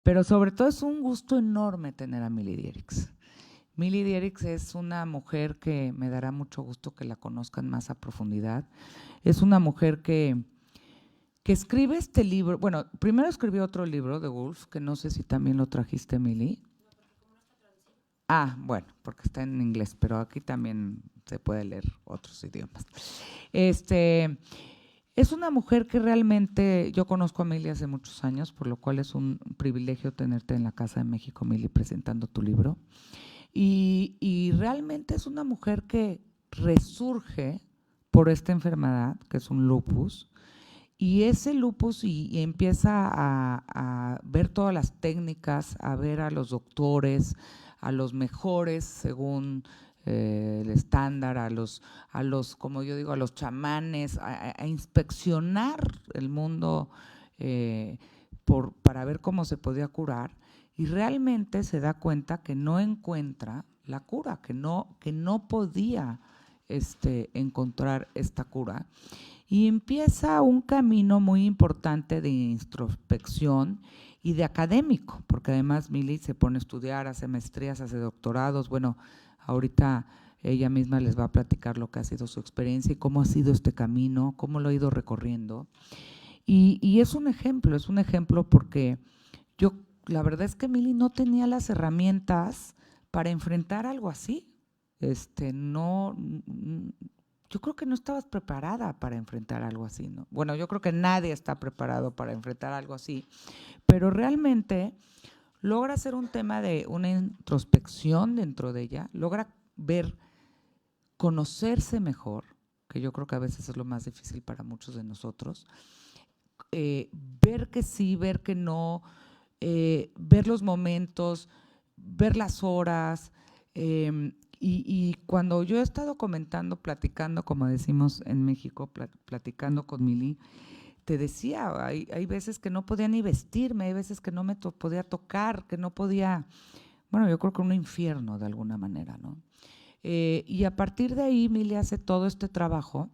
Pero sobre todo es un gusto enorme tener a Milly Dierix. Milly Dierix es una mujer que me dará mucho gusto que la conozcan más a profundidad. Es una mujer que escribe este libro. Bueno, primero escribió otro libro de Woolf, que no sé si también lo trajiste, Milly. Ah, bueno, porque está en inglés, pero aquí también se puede leer otros idiomas. Este, es una mujer que realmente, yo conozco a Mili hace muchos años, por lo cual es un privilegio tenerte en la Casa de México, Mili, presentando tu libro. Y realmente es una mujer que resurge por esta enfermedad, que es un lupus, y ese lupus y empieza a ver todas las técnicas, a ver a los doctores, a los mejores según el estándar, como yo digo, a los chamanes, a inspeccionar el mundo para ver cómo se podía curar, y realmente se da cuenta que no encuentra la cura, que no podía encontrar esta cura, y empieza un camino muy importante de introspección y de académico, porque además Mili se pone a estudiar, hace maestrías, hace doctorados. Bueno, ahorita ella misma les va a platicar lo que ha sido su experiencia y cómo ha sido este camino, cómo lo ha ido recorriendo. Y es un ejemplo porque yo, la verdad es que Mili no tenía las herramientas para enfrentar algo así. No, yo creo que no estabas preparada para enfrentar algo así, ¿no? Bueno, yo creo que nadie está preparado para enfrentar algo así, pero realmente logra hacer un tema de una introspección dentro de ella, logra ver, conocerse mejor, que yo creo que a veces es lo más difícil para muchos de nosotros, ver que sí, ver que no, ver los momentos, ver las horas. Y cuando yo he estado comentando, platicando, como decimos en México, platicando con Mili, te decía, hay veces que no podía ni vestirme, hay veces que no me podía tocar, que no podía, bueno, yo creo que un infierno de alguna manera, ¿no? Y a partir de ahí Mili hace todo este trabajo,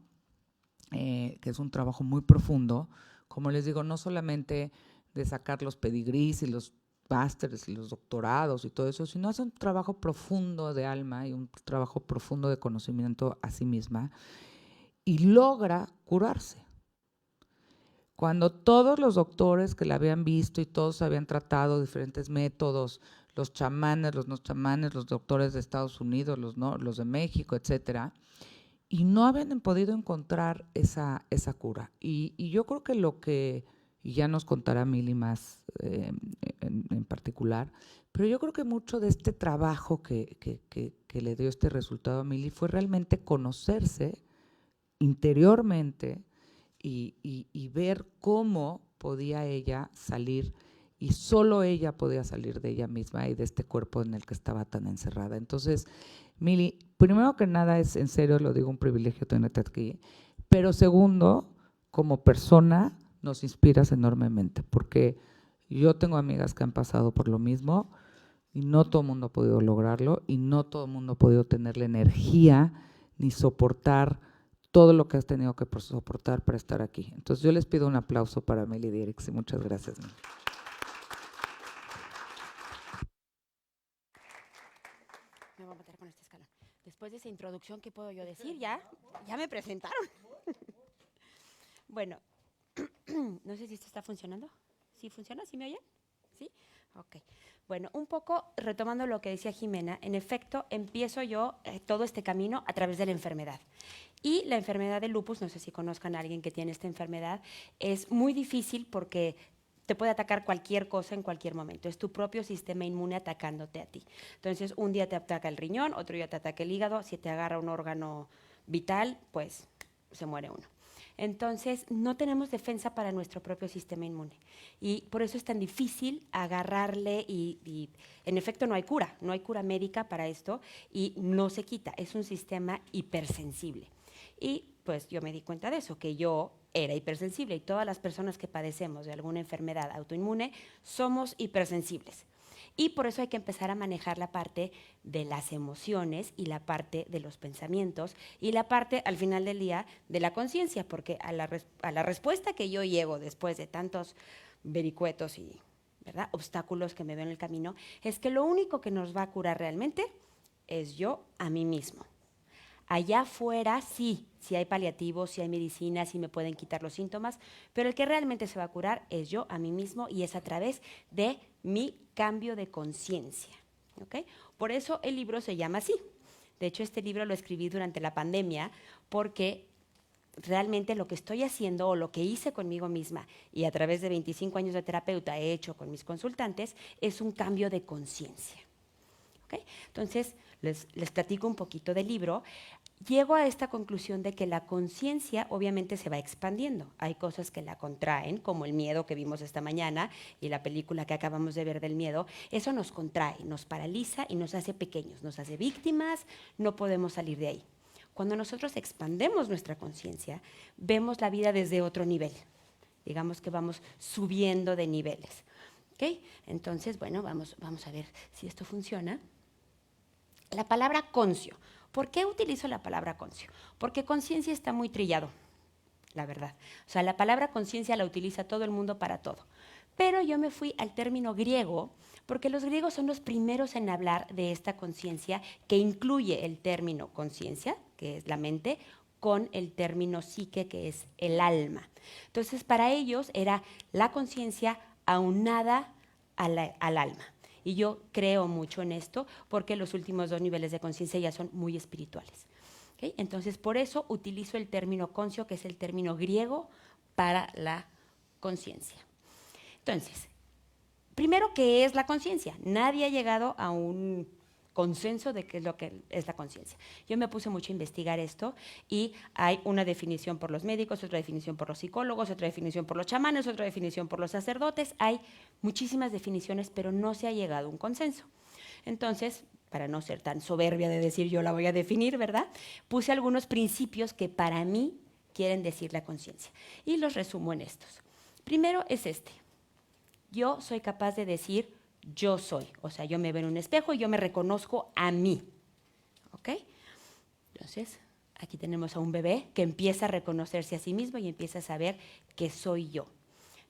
que es un trabajo muy profundo, como les digo, no solamente de sacar los pedigrís y los másteres y los doctorados y todo eso, sino hace un trabajo profundo de alma y un trabajo profundo de conocimiento a sí misma, y logra curarse. Cuando todos los doctores que la habían visto y todos habían tratado diferentes métodos, los chamanes, los no chamanes, los doctores de Estados Unidos, los de México, etcétera, y no habían podido encontrar esa cura. Y yo creo que y ya nos contará Mili más en particular, pero yo creo que mucho de este trabajo que le dio este resultado a Mili fue realmente conocerse interiormente y ver cómo podía ella salir, y solo ella podía salir de ella misma y de este cuerpo en el que estaba tan encerrada. Entonces, Mili, primero que nada es en serio, lo digo, un privilegio tenerte aquí, pero segundo, como persona nos inspiras enormemente, porque yo tengo amigas que han pasado por lo mismo y no todo el mundo ha podido lograrlo, y no todo el mundo ha podido tener la energía ni soportar todo lo que has tenido que soportar para estar aquí. Entonces yo les pido un aplauso para Milly Dierix y muchas gracias. Me voy a meter con este escalón. Después de esa introducción, ¿qué puedo yo decir? Ya me presentaron. Bueno, no sé si esto está funcionando. ¿Sí funciona? ¿Sí me oyen? ¿Sí? Ok. Bueno, un poco retomando lo que decía Jimena, en efecto, empiezo yo todo este camino a través de la enfermedad. Y la enfermedad de lupus, no sé si conozcan a alguien que tiene esta enfermedad, es muy difícil porque te puede atacar cualquier cosa en cualquier momento. Es tu propio sistema inmune atacándote a ti. Entonces, un día te ataca el riñón, otro día te ataca el hígado. Si te agarra un órgano vital, pues se muere uno. Entonces, no tenemos defensa para nuestro propio sistema inmune. Y por eso es tan difícil agarrarle y en efecto, no hay cura médica para esto y no se quita. Es un sistema hipersensible. Y pues yo me di cuenta de eso, que yo era hipersensible y todas las personas que padecemos de alguna enfermedad autoinmune somos hipersensibles. Y por eso hay que empezar a manejar la parte de las emociones y la parte de los pensamientos y la parte, al final del día, de la conciencia, porque a la respuesta que yo llevo después de tantos vericuetos y ¿verdad? Obstáculos que me veo en el camino, es que lo único que nos va a curar realmente es yo a mí mismo. Allá afuera sí hay paliativos, sí hay medicinas, sí me pueden quitar los síntomas, pero el que realmente se va a curar es yo a mí mismo y es a través de mi cambio de conciencia. ¿Okay? Por eso el libro se llama así. De hecho, este libro lo escribí durante la pandemia porque realmente lo que estoy haciendo o lo que hice conmigo misma y a través de 25 años de terapeuta he hecho con mis consultantes es un cambio de conciencia. ¿Okay? Entonces, les platico un poquito del libro. Llego a esta conclusión de que la conciencia obviamente se va expandiendo. Hay cosas que la contraen, como el miedo que vimos esta mañana y la película que acabamos de ver del miedo. Eso nos contrae, nos paraliza y nos hace pequeños, nos hace víctimas, no podemos salir de ahí. Cuando nosotros expandemos nuestra conciencia, vemos la vida desde otro nivel. Digamos que vamos subiendo de niveles. ¿Okay? Entonces, bueno, vamos a ver si esto funciona. La palabra conscio. ¿Por qué utilizo la palabra conscio? Porque conciencia está muy trillado, la verdad. O sea, la palabra conciencia la utiliza todo el mundo para todo. Pero yo me fui al término griego, porque los griegos son los primeros en hablar de esta conciencia que incluye el término conciencia, que es la mente, con el término psique, que es el alma. Entonces, para ellos era la conciencia aunada al alma. Y yo creo mucho en esto porque los últimos 2 niveles de conciencia ya son muy espirituales. ¿Okay? Entonces, por eso utilizo el término conscio, que es el término griego para la conciencia. Entonces, primero, ¿qué es la conciencia? Nadie ha llegado a un consenso de qué es lo que es la conciencia. Yo me puse mucho a investigar esto y hay una definición por los médicos, otra definición por los psicólogos, otra definición por los chamanes, otra definición por los sacerdotes. Hay muchísimas definiciones, pero no se ha llegado a un consenso. Entonces, para no ser tan soberbia de decir yo la voy a definir, ¿verdad? Puse algunos principios que para mí quieren decir la conciencia y los resumo en estos. Primero es este. Yo soy capaz de decir yo soy, o sea, yo me veo en un espejo y yo me reconozco a mí, ¿ok? Entonces, aquí tenemos a un bebé que empieza a reconocerse a sí mismo y empieza a saber que soy yo.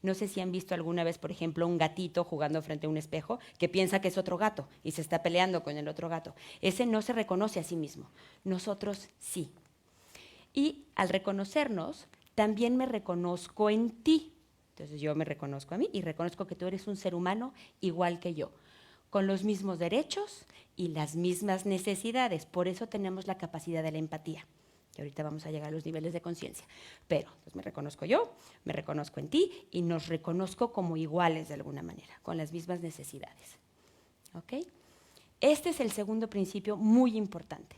No sé si han visto alguna vez, por ejemplo, un gatito jugando frente a un espejo que piensa que es otro gato y se está peleando con el otro gato. Ese no se reconoce a sí mismo, nosotros sí. Y al reconocernos, también me reconozco en ti. Entonces yo me reconozco a mí y reconozco que tú eres un ser humano igual que yo, con los mismos derechos y las mismas necesidades. Por eso tenemos la capacidad de la empatía, que ahorita vamos a llegar a los niveles de conciencia. Pero pues me reconozco yo, me reconozco en ti y nos reconozco como iguales de alguna manera, con las mismas necesidades. ¿Ok? Este es el segundo principio muy importante.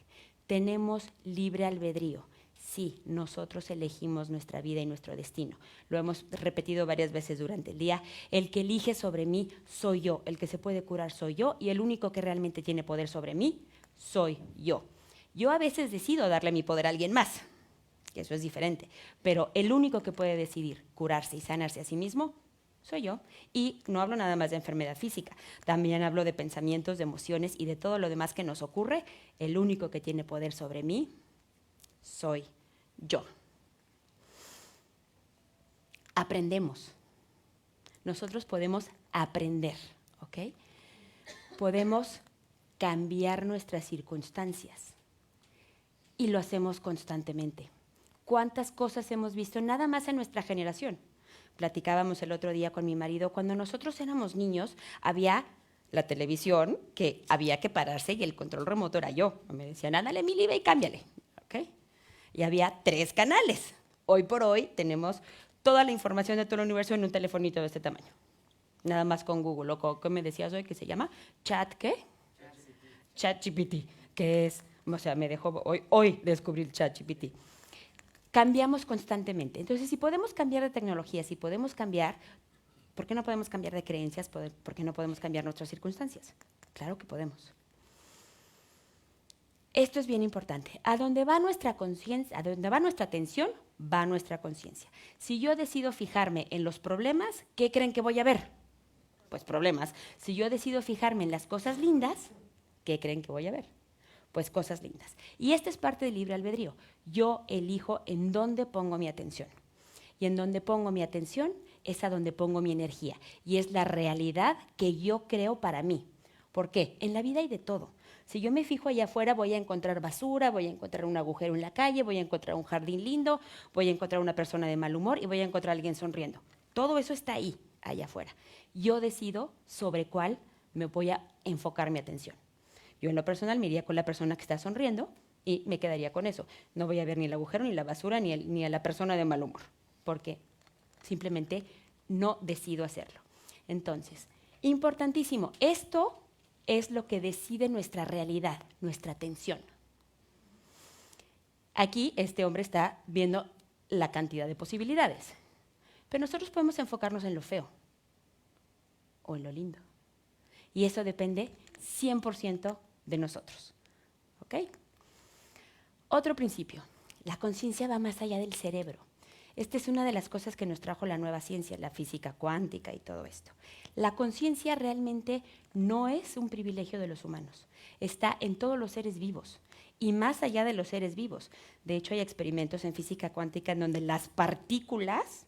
Tenemos libre albedrío. Sí, nosotros elegimos nuestra vida y nuestro destino. Lo hemos repetido varias veces durante el día. El que elige sobre mí soy yo, el que se puede curar soy yo y el único que realmente tiene poder sobre mí soy yo. Yo a veces decido darle mi poder a alguien más, que eso es diferente, pero el único que puede decidir curarse y sanarse a sí mismo soy yo. Y no hablo nada más de enfermedad física, también hablo de pensamientos, de emociones y de todo lo demás que nos ocurre. El único que tiene poder sobre mí soy yo. Aprendemos. Nosotros podemos aprender, ¿ok? Podemos cambiar nuestras circunstancias y lo hacemos constantemente. ¿Cuántas cosas hemos visto nada más en nuestra generación? Platicábamos el otro día con mi marido, cuando nosotros éramos niños había la televisión que había que pararse y el control remoto era yo. Me decían, ándale, Mili, ve y cámbiale, ¿ok? Y había 3 canales. Hoy por hoy tenemos toda la información de todo el universo en un telefonito de este tamaño. Nada más con Google. O ¿qué me decías hoy que se llama? ¿Qué? ChatGPT, que es, o sea, me dejó hoy descubrir ChatGPT. Cambiamos constantemente. Entonces, si podemos cambiar de tecnología, si podemos cambiar, ¿por qué no podemos cambiar de creencias? ¿Por qué no podemos cambiar nuestras circunstancias? Claro que podemos. Esto es bien importante. A donde va nuestra conciencia, a donde va nuestra atención, va nuestra conciencia. Si yo decido fijarme en los problemas, ¿qué creen que voy a ver? Pues problemas. Si yo decido fijarme en las cosas lindas, ¿qué creen que voy a ver? Pues cosas lindas. Y esta es parte del libre albedrío. Yo elijo en dónde pongo mi atención. Y en dónde pongo mi atención es a donde pongo mi energía y es la realidad que yo creo para mí. ¿Por qué? En la vida hay de todo. Si yo me fijo allá afuera, voy a encontrar basura, voy a encontrar un agujero en la calle, voy a encontrar un jardín lindo, voy a encontrar una persona de mal humor y voy a encontrar a alguien sonriendo. Todo eso está ahí, allá afuera. Yo decido sobre cuál me voy a enfocar mi atención. Yo en lo personal me iría con la persona que está sonriendo y me quedaría con eso. No voy a ver ni el agujero, ni la basura, ni a la persona de mal humor, porque simplemente no decido hacerlo. Entonces, importantísimo, esto es lo que decide nuestra realidad, nuestra atención. Aquí este hombre está viendo la cantidad de posibilidades, pero nosotros podemos enfocarnos en lo feo o en lo lindo. Y eso depende 100% de nosotros. ¿Ok? Otro principio, la conciencia va más allá del cerebro. Esta es una de las cosas que nos trajo la nueva ciencia, la física cuántica y todo esto. La conciencia realmente no es un privilegio de los humanos, está en todos los seres vivos y más allá de los seres vivos. De hecho, hay experimentos en física cuántica en donde las partículas,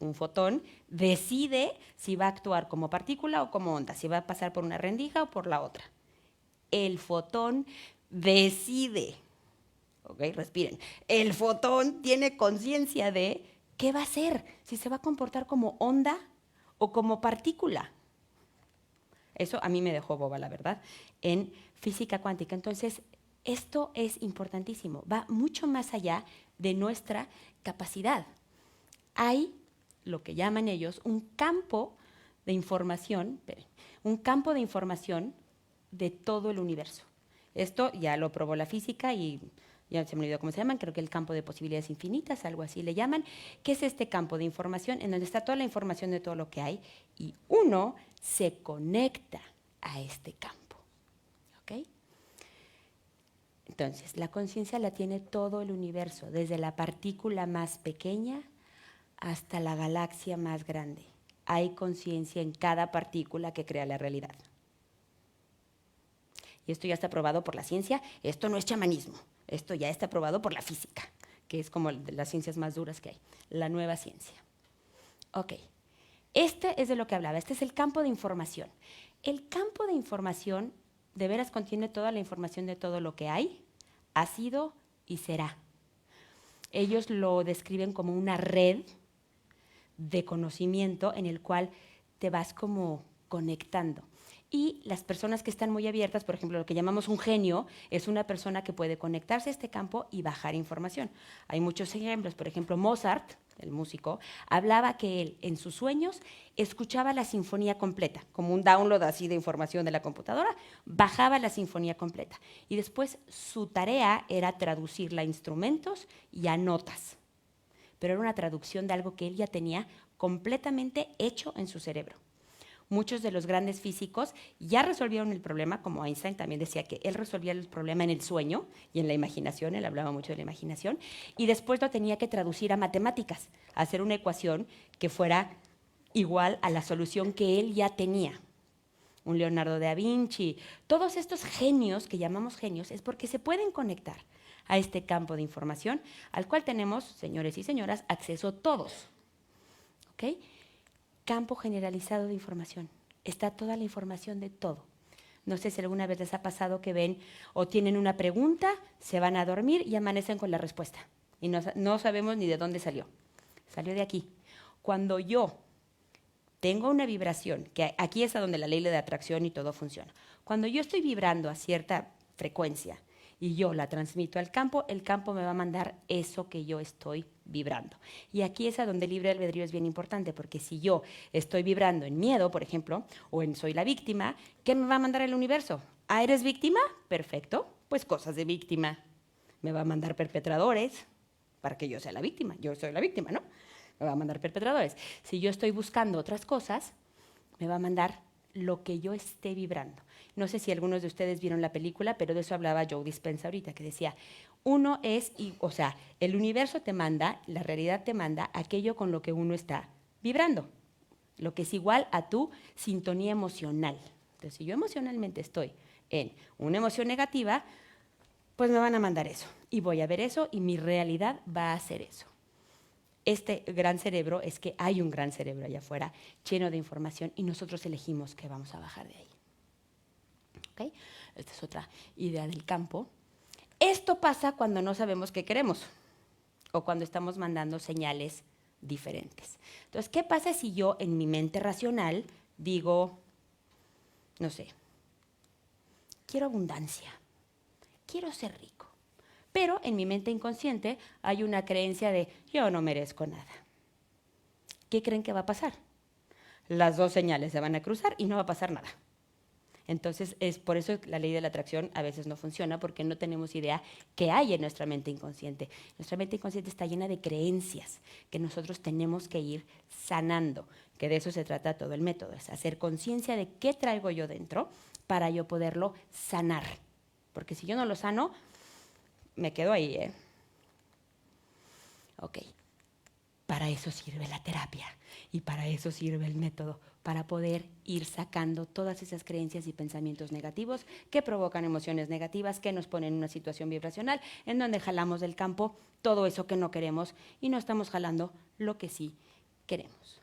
un fotón, decide si va a actuar como partícula o como onda, si va a pasar por una rendija o por la otra. El fotón decide. Ok, respiren. El fotón tiene conciencia de qué va a hacer, si se va a comportar como onda o como partícula. Eso a mí me dejó boba, la verdad, en física cuántica. Entonces, esto es importantísimo, va mucho más allá de nuestra capacidad. Hay lo que llaman ellos un campo de información, de todo el universo. Esto ya lo probó la física y ya se me olvidó cómo se llaman, creo que el campo de posibilidades infinitas, algo así le llaman, que es este campo de información en donde está toda la información de todo lo que hay y uno se conecta a este campo. ¿Ok? Entonces, la conciencia la tiene todo el universo, desde la partícula más pequeña hasta la galaxia más grande. Hay conciencia en cada partícula que crea la realidad. Y esto ya está probado por la ciencia, esto no es chamanismo. Esto ya está probado por la física, que es como de las ciencias más duras que hay, la nueva ciencia. Ok, este es de lo que hablaba, este es el campo de información. El campo de información de veras contiene toda la información de todo lo que hay, ha sido y será. Ellos lo describen como una red de conocimiento en el cual te vas como conectando. Y las personas que están muy abiertas, por ejemplo, lo que llamamos un genio, es una persona que puede conectarse a este campo y bajar información. Hay muchos ejemplos, por ejemplo, Mozart, el músico, hablaba que él en sus sueños escuchaba la sinfonía completa, como un download así de información de la computadora, bajaba la sinfonía completa. Y después su tarea era traducirla a instrumentos y a notas. Pero era una traducción de algo que él ya tenía completamente hecho en su cerebro. Muchos de los grandes físicos ya resolvieron el problema, como Einstein también decía que él resolvía el problema en el sueño y en la imaginación, él hablaba mucho de la imaginación, y después lo tenía que traducir a matemáticas, a hacer una ecuación que fuera igual a la solución que él ya tenía. Un Leonardo da Vinci, todos estos genios que llamamos genios es porque se pueden conectar a este campo de información al cual tenemos, señores y señoras, acceso todos. ¿Ok? Campo generalizado de información. Está toda la información de todo. No sé si alguna vez les ha pasado que ven o tienen una pregunta, se van a dormir y amanecen con la respuesta. Y no sabemos ni de dónde salió. Salió de aquí. Cuando yo tengo una vibración, que aquí es a donde la ley de atracción y todo funciona. Cuando yo estoy vibrando a cierta frecuencia y yo la transmito al campo, el campo me va a mandar eso que yo estoy vibrando. Y aquí es a donde el libre albedrío es bien importante, porque si yo estoy vibrando en miedo, por ejemplo, o en soy la víctima, ¿qué me va a mandar el universo? ¿Ah, eres víctima? Perfecto, pues cosas de víctima. Me va a mandar perpetradores para que yo sea la víctima. Yo soy la víctima, ¿no? Me va a mandar perpetradores. Si yo estoy buscando otras cosas, me va a mandar lo que yo esté vibrando. No sé si algunos de ustedes vieron la película, pero de eso hablaba Joe Dispenza ahorita, que decía, uno es, o sea, el universo te manda, la realidad te manda aquello con lo que uno está vibrando, lo que es igual a tu sintonía emocional. Entonces, si yo emocionalmente estoy en una emoción negativa, pues me van a mandar eso. Y voy a ver eso y mi realidad va a ser eso. este gran cerebro es que hay un gran cerebro allá afuera lleno de información y nosotros elegimos que vamos a bajar de ahí. ¿Okay? Esta es otra idea del campo. Esto pasa cuando no sabemos qué queremos o cuando estamos mandando señales diferentes. Entonces, ¿qué pasa si yo en mi mente racional digo, no sé, quiero abundancia, quiero ser rico? Pero en mi mente inconsciente hay una creencia de yo no merezco nada. ¿Qué creen que va a pasar? Las dos señales se van a cruzar y no va a pasar nada. Entonces, es por eso la ley de la atracción a veces no funciona, porque no tenemos idea qué hay en nuestra mente inconsciente. Nuestra mente inconsciente está llena de creencias que nosotros tenemos que ir sanando, que de eso se trata todo el método, es hacer conciencia de qué traigo yo dentro para yo poderlo sanar. Porque si yo no lo sano, me quedo ahí, ¿eh? Ok. Para eso sirve la terapia y para eso sirve el método, para poder ir sacando todas esas creencias y pensamientos negativos que provocan emociones negativas, que nos ponen en una situación vibracional en donde jalamos del campo todo eso que no queremos y no estamos jalando lo que sí queremos.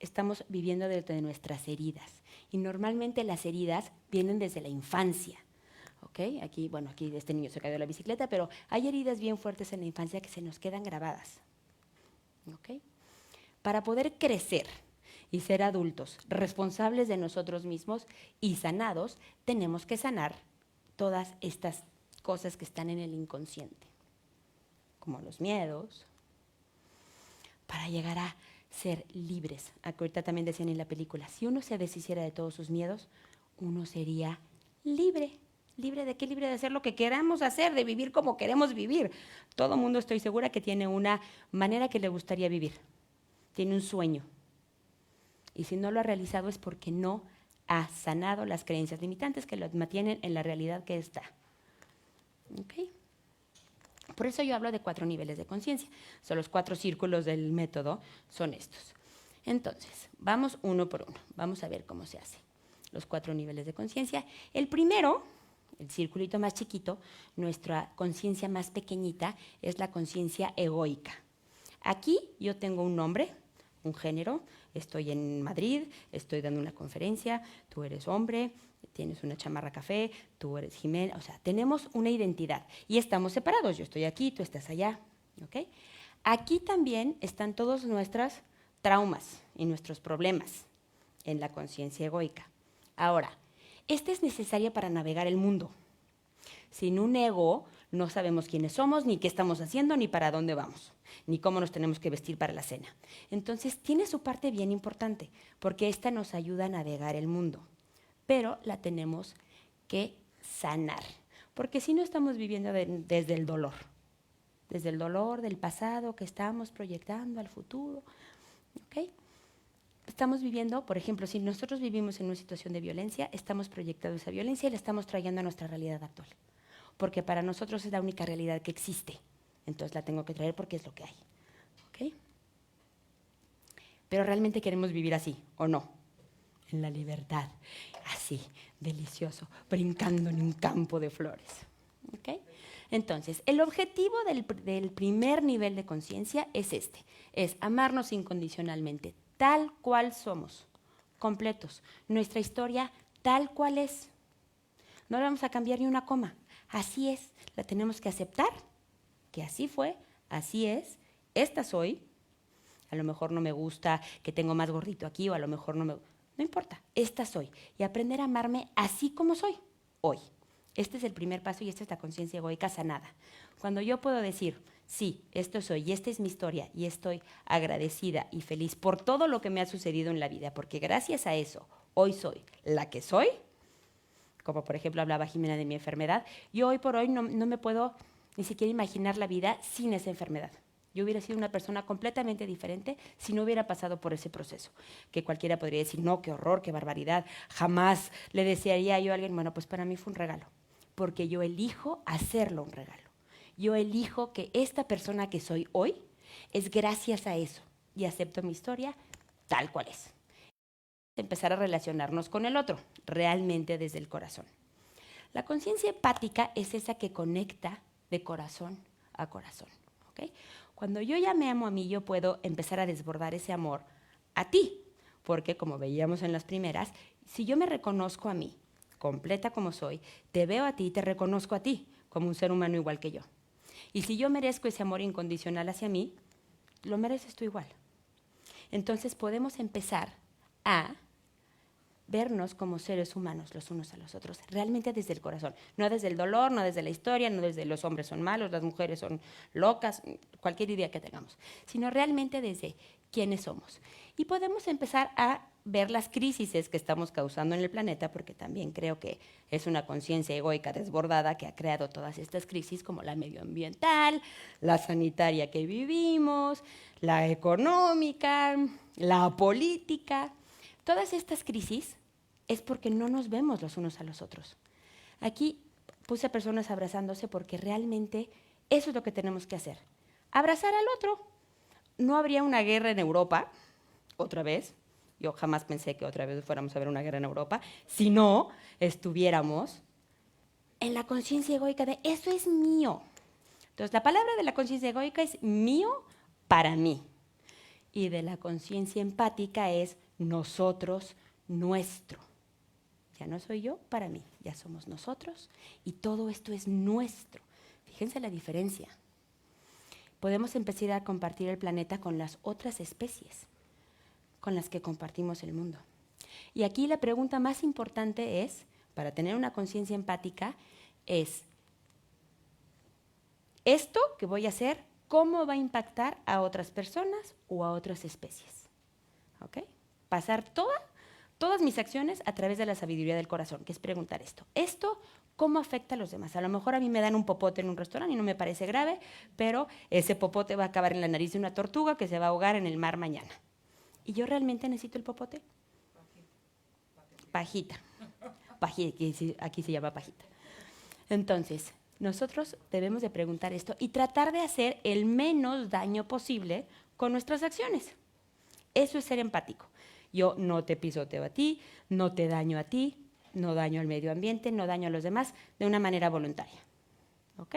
Estamos viviendo desde nuestras heridas y normalmente las heridas vienen desde la infancia. ¿Okay? Aquí este niño se cayó de la bicicleta, pero hay heridas bien fuertes en la infancia que se nos quedan grabadas. ¿Okay? Para poder crecer y ser adultos responsables de nosotros mismos y sanados, tenemos que sanar todas estas cosas que están en el inconsciente, como los miedos, para llegar a ser libres. Ahorita también decían en la película, si uno se deshiciera de todos sus miedos, uno sería libre. ¿Libre de qué? Libre de hacer lo que queramos hacer, de vivir como queremos vivir. Todo mundo, estoy segura, que tiene una manera que le gustaría vivir. Tiene un sueño. Y si no lo ha realizado es porque no ha sanado las creencias limitantes que lo mantienen en la realidad que está. ¿Okay? Por eso yo hablo de 4 niveles de conciencia. Son los 4 círculos del método, son estos. Entonces, vamos uno por uno. Vamos a ver cómo se hace. Los 4 niveles de conciencia. El primero, el circulito más chiquito, nuestra conciencia más pequeñita, es la conciencia egoica. Aquí yo tengo un nombre, un género, estoy en Madrid, estoy dando una conferencia, tú eres hombre, tienes una chamarra café, tú eres Jimena, o sea, tenemos una identidad y estamos separados, yo estoy aquí, tú estás allá, ¿ok? Aquí también están todos nuestros traumas y nuestros problemas en la conciencia egoica. Ahora, esta es necesaria para navegar el mundo. Sin un ego no sabemos quiénes somos, ni qué estamos haciendo, ni para dónde vamos, ni cómo nos tenemos que vestir para la cena. Entonces, tiene su parte bien importante, porque esta nos ayuda a navegar el mundo, pero la tenemos que sanar, porque si no estamos viviendo desde el dolor del pasado que estamos proyectando al futuro, ¿ok? Estamos viviendo, por ejemplo, si nosotros vivimos en una situación de violencia, estamos proyectando esa violencia y la estamos trayendo a nuestra realidad actual. Porque para nosotros es la única realidad que existe. Entonces la tengo que traer porque es lo que hay. ¿Okay? Pero realmente queremos vivir así, ¿o no? En la libertad, así, delicioso, brincando en un campo de flores. ¿Okay? Entonces, el objetivo del primer nivel de conciencia es es amarnos incondicionalmente, tal cual somos, completos. Nuestra historia tal cual es. No le vamos a cambiar ni una coma. Así es, la tenemos que aceptar, que así fue, así es, esta soy. A lo mejor no me gusta que tengo más gordito aquí o a lo mejor no importa, esta soy. Y aprender a amarme así como soy, hoy. Este es el primer paso y esta es la conciencia egoica sanada. Cuando yo puedo decir, sí, esto soy y esta es mi historia y estoy agradecida y feliz por todo lo que me ha sucedido en la vida, porque gracias a eso hoy soy la que soy, como por ejemplo hablaba Jimena de mi enfermedad, yo hoy por hoy no me puedo ni siquiera imaginar la vida sin esa enfermedad. Yo hubiera sido una persona completamente diferente si no hubiera pasado por ese proceso. Que cualquiera podría decir, no, qué horror, qué barbaridad, jamás le desearía yo a alguien. Bueno, pues para mí fue un regalo, porque yo elijo hacerlo un regalo. Yo elijo que esta persona que soy hoy es gracias a eso y acepto mi historia tal cual es. Empezar a relacionarnos con el otro, realmente desde el corazón. La conciencia empática es esa que conecta de corazón a corazón. ¿Okay? Cuando yo ya me amo a mí, yo puedo empezar a desbordar ese amor a ti, porque como veíamos en las primeras, si yo me reconozco a mí, completa como soy, te veo a ti, te reconozco a ti como un ser humano igual que yo. Y si yo merezco ese amor incondicional hacia mí, lo mereces tú igual. Entonces podemos empezar a vernos como seres humanos los unos a los otros, realmente desde el corazón, no desde el dolor, no desde la historia, no desde los hombres son malos, las mujeres son locas, cualquier idea que tengamos, sino realmente desde quiénes somos. Y podemos empezar a ver las crisis que estamos causando en el planeta, porque también creo que es una conciencia egoica desbordada que ha creado todas estas crisis, como la medioambiental, la sanitaria que vivimos, la económica, la política. Todas estas crisis es porque no nos vemos los unos a los otros. Aquí puse a personas abrazándose porque realmente eso es lo que tenemos que hacer. Abrazar al otro. No habría una guerra en Europa, otra vez. Yo jamás pensé que otra vez fuéramos a ver una guerra en Europa, si no estuviéramos en la conciencia egoica de eso es mío. Entonces, la palabra de la conciencia egoica es mío para mí. Y de la conciencia empática es nosotros, nuestro. Ya no soy yo para mí, ya somos nosotros y todo esto es nuestro. Fíjense la diferencia. Podemos empezar a compartir el planeta con las otras especies con las que compartimos el mundo. Y aquí la pregunta más importante es, para tener una conciencia empática, es, ¿esto que voy a hacer, cómo va a impactar a otras personas o a otras especies? ¿Ok? Pasar todas mis acciones a través de la sabiduría del corazón, que es preguntar esto. ¿Esto cómo afecta a los demás? A lo mejor a mí me dan un popote en un restaurante y no me parece grave, pero ese popote va a acabar en la nariz de una tortuga que se va a ahogar en el mar mañana. ¿Y yo realmente necesito el popote? Pajita. Aquí se llama pajita. Entonces, nosotros debemos de preguntar esto y tratar de hacer el menos daño posible con nuestras acciones. Eso es ser empático. Yo no te pisoteo a ti, no te daño a ti, no daño al medio ambiente, no daño a los demás de una manera voluntaria. ¿Ok?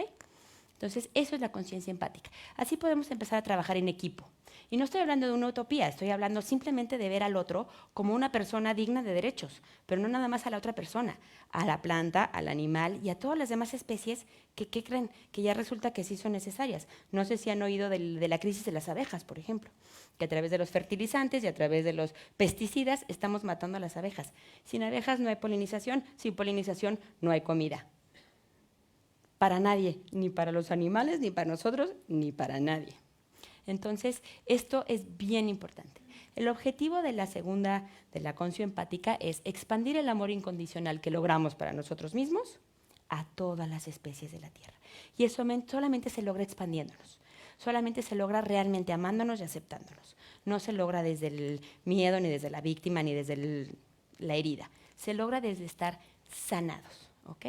Entonces, eso es la conciencia empática. Así podemos empezar a trabajar en equipo. Y no estoy hablando de una utopía, estoy hablando simplemente de ver al otro como una persona digna de derechos, pero no nada más a la otra persona, a la planta, al animal y a todas las demás especies que creen que ya resulta que sí son necesarias. No sé si han oído de la crisis de las abejas, por ejemplo, que a través de los fertilizantes y a través de los pesticidas estamos matando a las abejas. Sin abejas no hay polinización, sin polinización no hay comida. Para nadie, ni para los animales, ni para nosotros, ni para nadie. Entonces, esto es bien importante. El objetivo de la segunda, de la conciencia empática, es expandir el amor incondicional que logramos para nosotros mismos a todas las especies de la Tierra. Y eso solamente se logra expandiéndonos. Solamente se logra realmente amándonos y aceptándonos. No se logra desde el miedo, ni desde la víctima, ni desde la herida. Se logra desde estar sanados, ¿ok?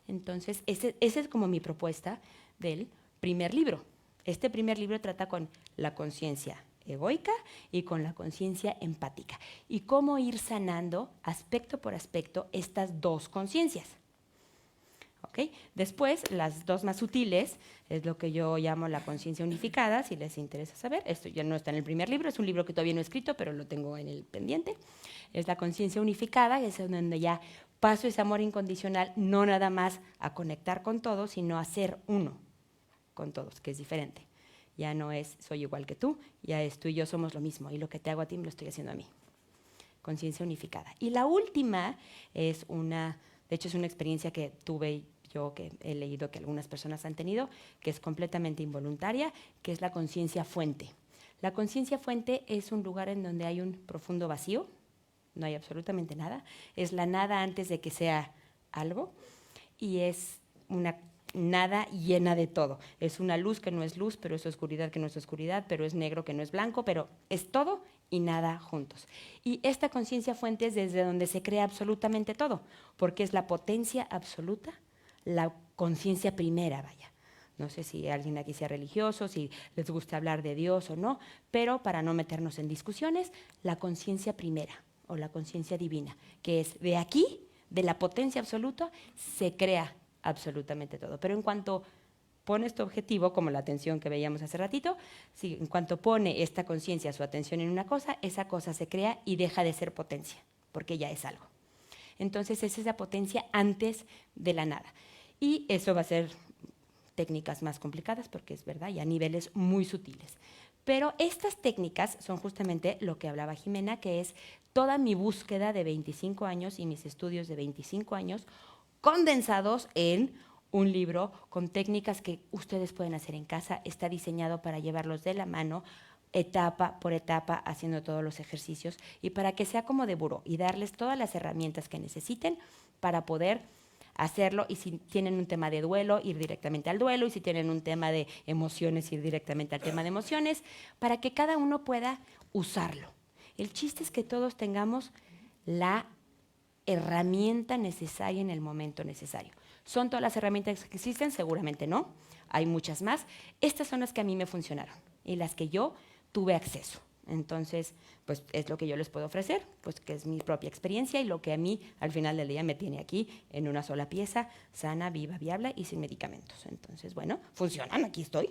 Entonces, esa es como mi propuesta del primer libro. Este primer libro trata con la conciencia egoica y con la conciencia empática. Y cómo ir sanando, aspecto por aspecto, estas dos conciencias. ¿Okay? Después, las dos más sutiles es lo que yo llamo la conciencia unificada, si les interesa saber. Esto ya no está en el primer libro, es un libro que todavía no he escrito, pero lo tengo en el pendiente. Es la conciencia unificada, es donde ya paso ese amor incondicional, no nada más a conectar con todos, sino a ser uno con todos, que es diferente. Ya no es soy igual que tú, ya es tú y yo somos lo mismo, y lo que te hago a ti me lo estoy haciendo a mí. Conciencia unificada. Y la última es de hecho es una experiencia que tuve yo, que he leído que algunas personas han tenido, que es completamente involuntaria, que es la conciencia fuente. La conciencia fuente es un lugar en donde hay un profundo vacío, no hay absolutamente nada, es la nada antes de que sea algo, y es una nada llena de todo. Es una luz que no es luz, pero es oscuridad que no es oscuridad, pero es negro que no es blanco, pero es todo y nada juntos. Y esta conciencia fuente es desde donde se crea absolutamente todo, porque es la potencia absoluta, la conciencia primera, vaya. No sé si alguien aquí sea religioso, si les gusta hablar de Dios o no, pero para no meternos en discusiones, la conciencia primera o la conciencia divina, que es de aquí, de la potencia absoluta, se crea absolutamente todo. Pero en cuanto pones tu objetivo, como la atención que veíamos hace ratito, si en cuanto pone esta conciencia, su atención en una cosa, esa cosa se crea y deja de ser potencia, porque ya es algo. Entonces es esa potencia antes de la nada. Y eso va a ser técnicas más complicadas, porque es verdad, y a niveles muy sutiles. Pero estas técnicas son justamente lo que hablaba Jimena, que es toda mi búsqueda de 25 años y mis estudios de 25 años condensados en un libro con técnicas que ustedes pueden hacer en casa. Está diseñado para llevarlos de la mano, etapa por etapa, haciendo todos los ejercicios y para que sea como de buró y darles todas las herramientas que necesiten para poder hacerlo. Y si tienen un tema de duelo, ir directamente al duelo, y si tienen un tema de emociones, ir directamente al tema de emociones, para que cada uno pueda usarlo. El chiste es que todos tengamos la herramienta necesaria en el momento necesario. ¿Son todas las herramientas que existen? Seguramente no. Hay muchas más. Estas son las que a mí me funcionaron y las que yo tuve acceso. Entonces, pues es lo que yo les puedo ofrecer, pues que es mi propia experiencia y lo que a mí al final del día me tiene aquí en una sola pieza, sana, viva, viable y sin medicamentos. Entonces, bueno, funcionan, aquí estoy.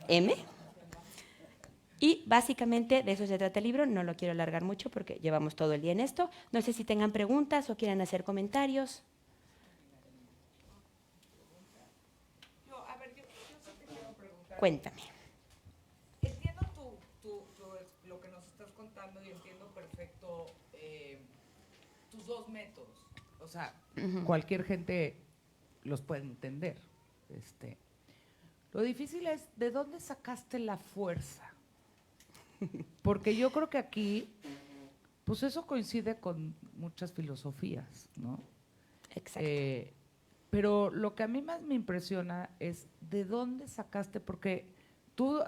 M. Y básicamente de eso se trata el libro. No lo quiero alargar mucho porque llevamos todo el día en esto. No sé si tengan preguntas o quieran hacer comentarios. Cuéntame. Entiendo lo que nos estás contando y entiendo perfecto tus dos métodos. O sea, cualquier gente los puede entender. Lo difícil es de dónde sacaste la fuerza. Porque yo creo que aquí, pues eso coincide con muchas filosofías, ¿no? Exacto. Pero lo que a mí más me impresiona es de dónde sacaste, porque tú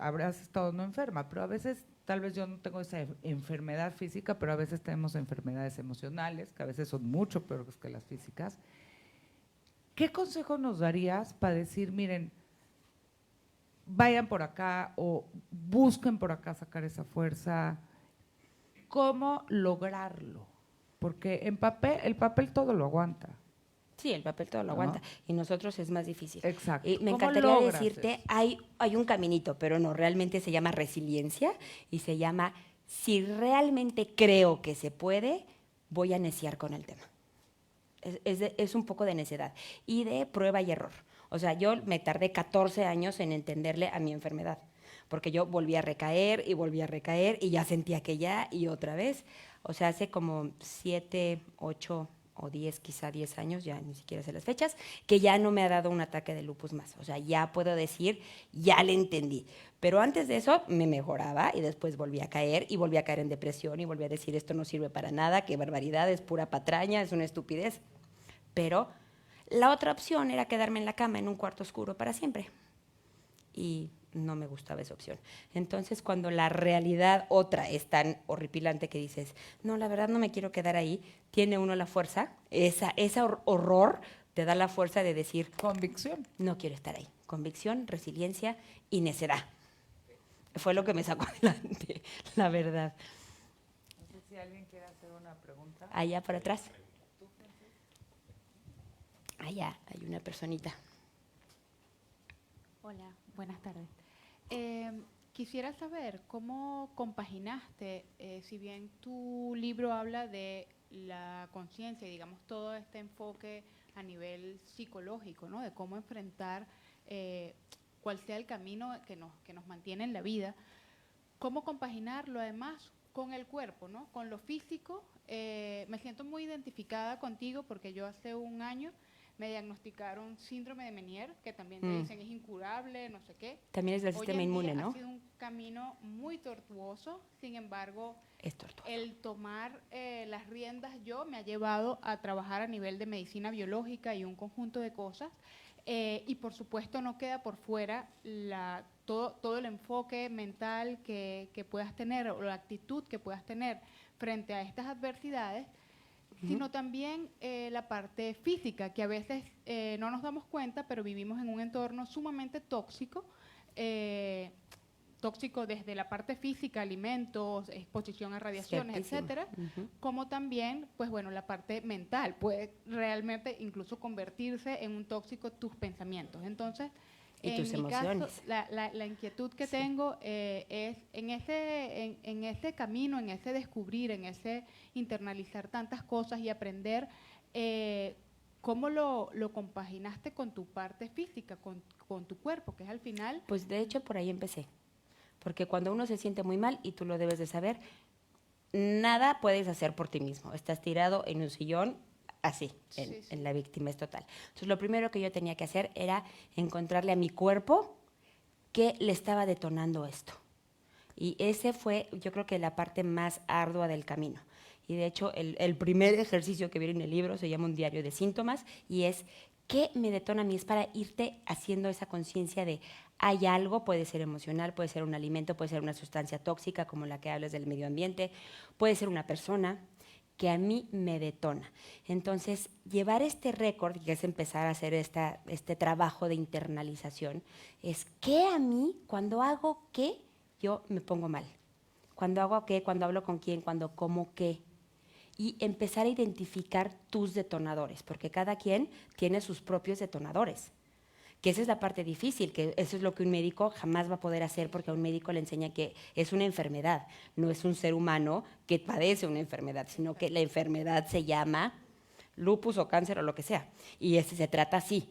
habrás estado no enferma, pero a veces, tal vez yo no tengo esa enfermedad física, pero a veces tenemos enfermedades emocionales, que a veces son mucho peores que las físicas. ¿Qué consejo nos darías para decir, miren, vayan por acá o busquen por acá sacar esa fuerza? ¿Cómo lograrlo? Porque en papel, el papel todo lo aguanta. Sí, el papel todo lo ¿No? aguanta y nosotros es más difícil. Exacto. Y me ¿Cómo encantaría logras decirte, eso? hay un caminito, pero no, realmente se llama resiliencia y se llama, si realmente creo que se puede, voy a neciar con el tema. Es un poco de necedad y de prueba y error. O sea, yo me tardé 14 años en entenderle a mi enfermedad, porque yo volví a recaer y ya sentía que ya y otra vez. O sea, hace como 7, 8 o 10, quizá 10 años, ya ni siquiera sé las fechas, que ya no me ha dado un ataque de lupus más. O sea, ya puedo decir, ya le entendí. Pero antes de eso me mejoraba y después volví a caer y volví a caer en depresión y volví a decir, esto no sirve para nada, qué barbaridad, es pura patraña, es una estupidez. Pero la otra opción era quedarme en la cama en un cuarto oscuro para siempre. Y no me gustaba esa opción. Entonces, cuando la realidad otra es tan horripilante que dices, no, la verdad no me quiero quedar ahí, tiene uno la fuerza, ese horror te da la fuerza de decir, Convicción. no quiero estar ahí. Convicción, resiliencia y necedad. Fue lo que me sacó adelante, la verdad. No sé si alguien quiere hacer una pregunta. Allá por atrás. Allá hay una personita. Hola, buenas tardes. Quisiera saber cómo compaginaste, si bien tu libro habla de la conciencia y digamos todo este enfoque a nivel psicológico, ¿no? De cómo enfrentar cuál sea el camino que nos mantiene en la vida, cómo compaginarlo además con el cuerpo, ¿no? Con lo físico. Me siento muy identificada contigo porque yo hace un año me diagnosticaron síndrome de Meniere, que también te dicen es incurable, no sé qué. También es del sistema inmune, ¿no? Ha sido un camino muy tortuoso, sin embargo, Es tortuoso. el tomar las riendas yo me ha llevado a trabajar a nivel de medicina biológica y un conjunto de cosas. Y por supuesto no queda por fuera todo el enfoque mental que puedas tener o la actitud que puedas tener frente a estas adversidades, sino también la parte física, que a veces no nos damos cuenta, pero vivimos en un entorno sumamente tóxico tóxico desde la parte física, alimentos, exposición a radiaciones, Ciertísimo. etcétera, Ujú. como también, pues bueno, la parte mental puede realmente incluso convertirse en un tóxico tus pensamientos. Entonces, Y en tus mi emociones. caso, la inquietud que Sí. tengo es en ese camino, en ese descubrir, en ese internalizar tantas cosas y aprender, ¿cómo lo compaginaste con tu parte física, con tu cuerpo, que es al final? Pues de hecho por ahí empecé. Porque cuando uno se siente muy mal, y tú lo debes de saber, nada puedes hacer por ti mismo. Estás tirado en un sillón, así, Sí. en la víctima es total. Entonces lo primero que yo tenía que hacer era encontrarle a mi cuerpo qué le estaba detonando esto. Y ese fue, yo creo que la parte más ardua del camino. Y de hecho, el primer ejercicio que viene en el libro se llama un diario de síntomas y es, ¿qué me detona a mí? Es para irte haciendo esa conciencia de, hay algo, puede ser emocional, puede ser un alimento, puede ser una sustancia tóxica como la que hablas del medio ambiente, puede ser una persona que a mí me detona. Entonces, llevar este récord, que es empezar a hacer este trabajo de internalización, es que a mí, cuando hago qué, yo me pongo mal. Cuando hago qué, cuando hablo con quién, cuando como qué. Y empezar a identificar tus detonadores, porque cada quien tiene sus propios detonadores. Que esa es la parte difícil, que eso es lo que un médico jamás va a poder hacer, porque a un médico le enseña que es una enfermedad, no es un ser humano que padece una enfermedad, sino que la enfermedad se llama lupus o cáncer o lo que sea, y se trata así.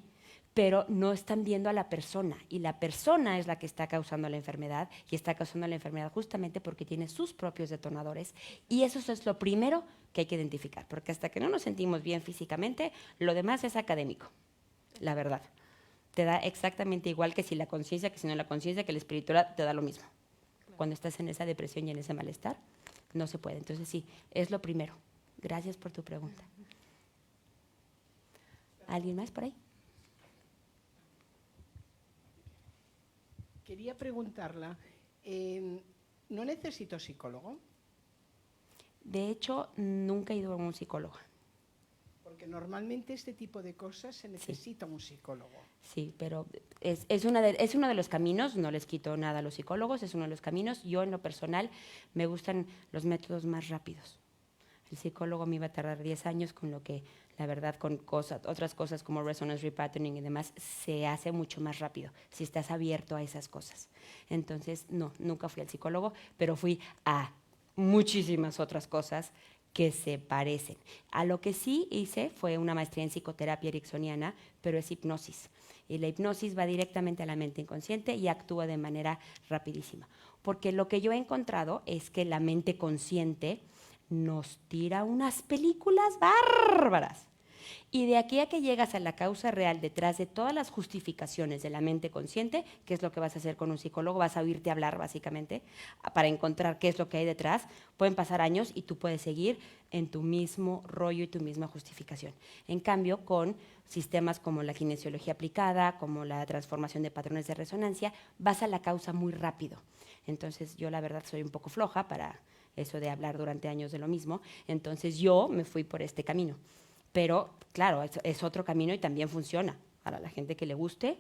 Pero no están viendo a la persona, y la persona es la que está causando la enfermedad, y está causando la enfermedad justamente porque tiene sus propios detonadores, y eso es lo primero que hay que identificar, porque hasta que no nos sentimos bien físicamente, lo demás es académico, la verdad. Te da exactamente igual que si la conciencia, que si no la conciencia, que la espiritualidad, te da lo mismo. Cuando estás en esa depresión y en ese malestar, no se puede. Entonces sí, es lo primero. Gracias por tu pregunta. ¿Alguien más por ahí? Quería preguntarla, ¿no necesito psicólogo? De hecho, nunca he ido a un psicólogo. Porque normalmente este tipo de cosas se necesita un psicólogo. Sí, pero es uno de los caminos, no les quito nada a los psicólogos, es uno de los caminos. Yo en lo personal me gustan los métodos más rápidos. El psicólogo me iba a tardar 10 años, con lo que la verdad con otras cosas como resonance repatterning y demás se hace mucho más rápido si estás abierto a esas cosas. Entonces, no, nunca fui al psicólogo, pero fui a muchísimas otras cosas que se parecen. A lo que sí hice fue una maestría en psicoterapia ericksoniana, pero es hipnosis. Y la hipnosis va directamente a la mente inconsciente y actúa de manera rapidísima. Porque lo que yo he encontrado es que la mente consciente nos tira unas películas bárbaras. Y de aquí a que llegas a la causa real detrás de todas las justificaciones de la mente consciente, que es lo que vas a hacer con un psicólogo, vas a oírte hablar básicamente para encontrar qué es lo que hay detrás, pueden pasar años y tú puedes seguir en tu mismo rollo y tu misma justificación. En cambio, con sistemas como la kinesiología aplicada, como la transformación de patrones de resonancia, vas a la causa muy rápido. Entonces yo la verdad soy un poco floja para eso de hablar durante años de lo mismo, entonces yo me fui por este camino. Pero, claro, es otro camino y también funciona. Para la gente que le guste,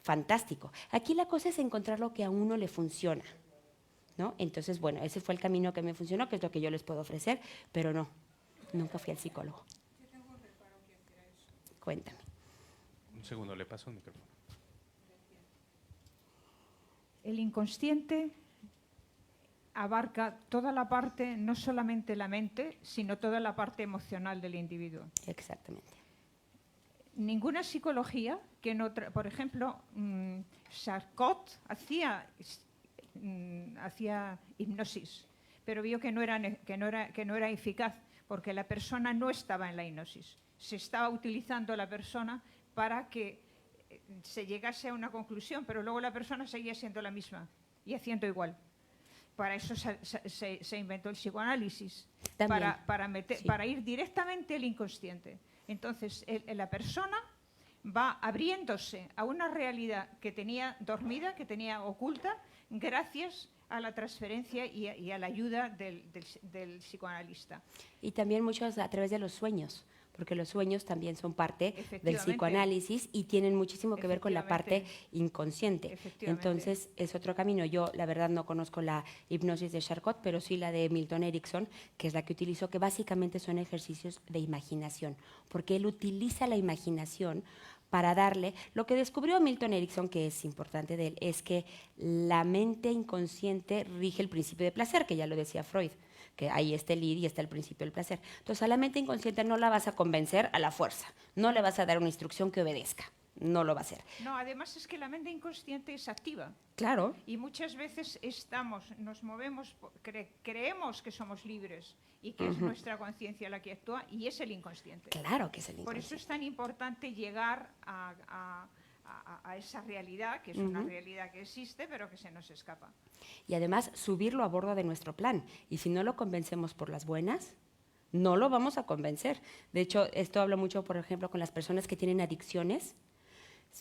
fantástico. Aquí la cosa es encontrar lo que a uno le funciona, ¿no? Entonces, bueno, ese fue el camino que me funcionó, que es lo que yo les puedo ofrecer, pero no, nunca fui al psicólogo. Yo tengo un reparo que hacer a eso. Cuéntame. Un segundo, le paso el micrófono. El inconsciente abarca toda la parte, no solamente la mente, sino toda la parte emocional del individuo. Exactamente. Ninguna psicología que no, por ejemplo, Charcot hacía hipnosis, pero vio que no era eficaz porque la persona no estaba en la hipnosis. Se estaba utilizando la persona para que se llegase a una conclusión, pero luego la persona seguía siendo la misma y haciendo igual. Para eso se inventó el psicoanálisis, para ir directamente al inconsciente. Entonces, la persona va abriéndose a una realidad que tenía dormida, que tenía oculta, gracias a la transferencia y a la ayuda del psicoanalista. Y también muchos a través de los sueños, porque los sueños también son parte del Efectivamente. psicoanálisis y tienen muchísimo que ver con la parte Efectivamente. inconsciente. Efectivamente. Entonces, es otro camino. Yo, la verdad, no conozco la hipnosis de Charcot, pero sí la de Milton Erickson, que es la que utilizo, que básicamente son ejercicios de imaginación, porque él utiliza la imaginación para darle… Lo que descubrió Milton Erickson, que es importante de él, es que la mente inconsciente rige el principio de placer, que ya lo decía Freud, que ahí está el id y está el principio del placer. Entonces, a la mente inconsciente no la vas a convencer a la fuerza, no le vas a dar una instrucción que obedezca, no lo va a hacer. No, además es que la mente inconsciente es activa. Claro, Y muchas veces nos movemos, creemos que somos libres y que es nuestra conciencia la que actúa y es el inconsciente. claro que es el Por eso inconsciente. es tan importante llegar a esa realidad, que es una realidad que existe, pero que se nos escapa. Y además, subirlo a bordo de nuestro plan. Y si no lo convencemos por las buenas, no lo vamos a convencer. De hecho, esto hablo mucho, por ejemplo, con las personas que tienen adicciones.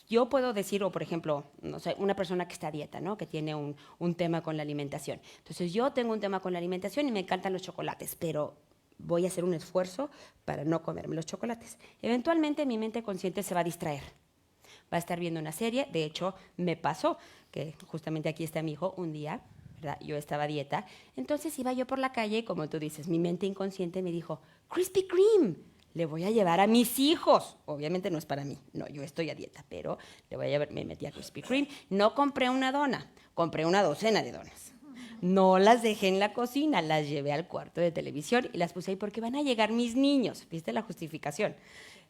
Yo puedo decir, o por ejemplo, no sé, una persona que está a dieta, ¿no? Que tiene un tema con la alimentación. Entonces, yo tengo un tema con la alimentación y me encantan los chocolates, pero voy a hacer un esfuerzo para no comerme los chocolates. Eventualmente, mi mente consciente se va a distraer. Va a estar viendo una serie. De hecho, me pasó que justamente aquí está mi hijo un día, ¿verdad? Yo estaba a dieta. Entonces, iba yo por la calle y, como tú dices, mi mente inconsciente me dijo, Krispy Kreme, le voy a llevar a mis hijos. Obviamente no es para mí, no, yo estoy a dieta, pero le voy a llevar, me metí a Krispy Kreme. No compré una dona, compré una docena de donas. No las dejé en la cocina, las llevé al cuarto de televisión y las puse ahí porque van a llegar mis niños. ¿Viste la justificación?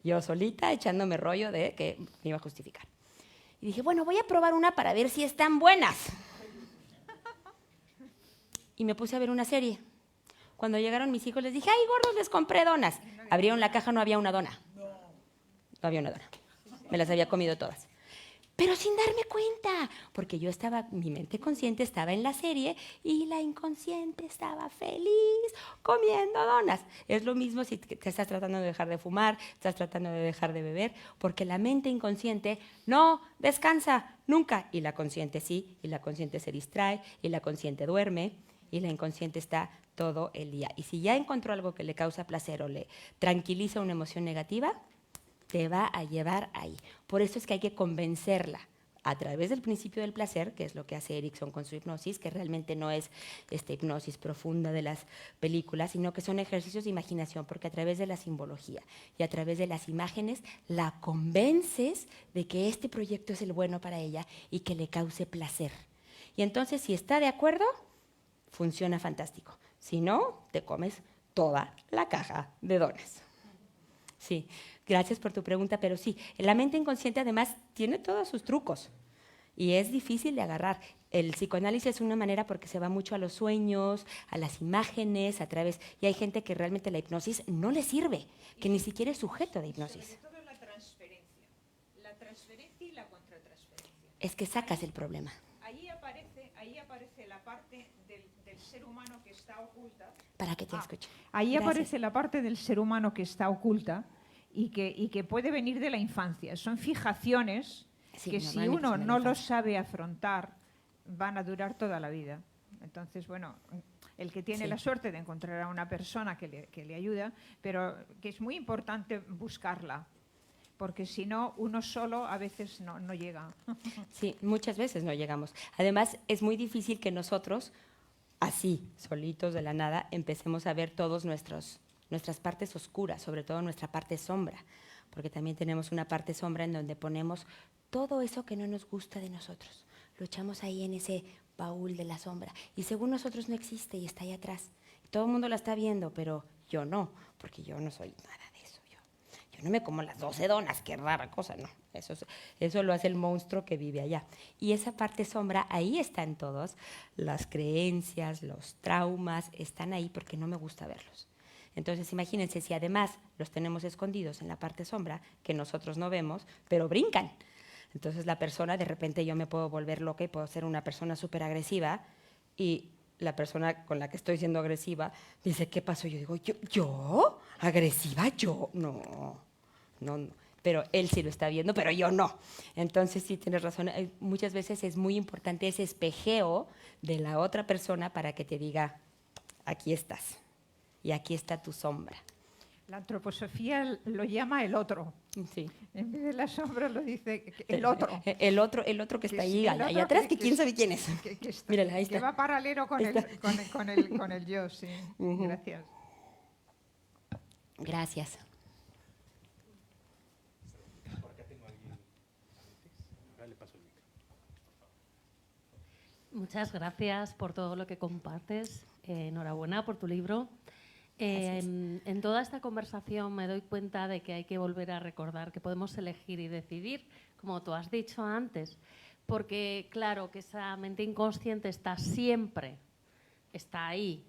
Yo solita echándome rollo de que me iba a justificar. Y dije, bueno, voy a probar una para ver si están buenas. Y me puse a ver una serie. Cuando llegaron mis hijos les dije, ay, gordos, les compré donas. Abrieron la caja, no había una dona. No había una dona. Me las había comido todas. Pero sin darme cuenta, porque yo estaba, mi mente consciente estaba en la serie y la inconsciente estaba feliz comiendo donas. Es lo mismo si te estás tratando de dejar de fumar, estás tratando de dejar de beber, porque la mente inconsciente no descansa nunca. Y la consciente sí, y la consciente se distrae, y la consciente duerme, y la inconsciente está todo el día. Y si ya encontró algo que le causa placer o le tranquiliza una emoción negativa, te va a llevar ahí. Por eso es que hay que convencerla a través del principio del placer, que es lo que hace Erickson con su hipnosis, que realmente no es esta hipnosis profunda de las películas, sino que son ejercicios de imaginación, porque a través de la simbología y a través de las imágenes la convences de que este proyecto es el bueno para ella y que le cause placer. Y entonces, si está de acuerdo, funciona fantástico. Si no, te comes toda la caja de donas. Sí, gracias por tu pregunta, pero sí, la mente inconsciente además tiene todos sus trucos y es difícil de agarrar. El psicoanálisis es una manera porque se va mucho a los sueños, a las imágenes, a través… Y hay gente que realmente la hipnosis no le sirve, que ni siquiera es sujeto de hipnosis. Sobre todo la transferencia y la contratransferencia. Es que sacas el problema. Ahí aparece la parte del ser humano que está oculta. Para que te escuche. Ahí Gracias. aparece la parte del ser humano que está oculta y que puede venir de la infancia. Son fijaciones Sí, que si normalmente uno son de la no lo infancia. sabe afrontar, van a durar toda la vida. Entonces, bueno, el que tiene Sí. la suerte de encontrar a una persona que le ayuda, pero que es muy importante buscarla, porque si no, uno solo a veces no llega. Sí, muchas veces no llegamos. Además, es muy difícil que nosotros, así, solitos de la nada, empecemos a ver todas nuestras partes oscuras, sobre todo nuestra parte sombra, porque también tenemos una parte sombra en donde ponemos todo eso que no nos gusta de nosotros. Lo echamos ahí en ese baúl de la sombra y según nosotros no existe y está ahí atrás. Todo el mundo la está viendo, pero yo no, porque yo no soy nada de eso. Yo no me como las 12 donas, qué rara cosa, no. Eso lo hace el monstruo que vive allá. Y esa parte sombra, ahí están todos, las creencias, los traumas, están ahí porque no me gusta verlos. Entonces, imagínense si además los tenemos escondidos en la parte sombra, que nosotros no vemos, pero brincan. Entonces, la persona, de repente yo me puedo volver loca y puedo ser una persona súper agresiva y la persona con la que estoy siendo agresiva dice, ¿qué pasó? Yo digo, ¿yo? ¿Agresiva? ¿Yo? No. Pero él sí lo está viendo, pero yo no. Entonces, sí, tienes razón. Muchas veces es muy importante ese espejeo de la otra persona para que te diga, aquí estás y aquí está tu sombra. La antroposofía lo llama el otro. Sí. En vez de la sombra lo dice el otro. El otro que está Sí, ahí, el otro allá atrás, que que quién sabe quién es. Que está- Mírala, ahí que está. va paralelo con Ahí el, está. con el yo, sí. Ujú. Gracias. Gracias. Por acá tengo a alguien antes. Ahora le paso el micro. Muchas gracias por todo lo que compartes. Enhorabuena por tu libro. Gracias. En toda esta conversación me doy cuenta de que hay que volver a recordar que podemos elegir y decidir, como tú has dicho antes, porque claro que esa mente inconsciente está siempre, está ahí,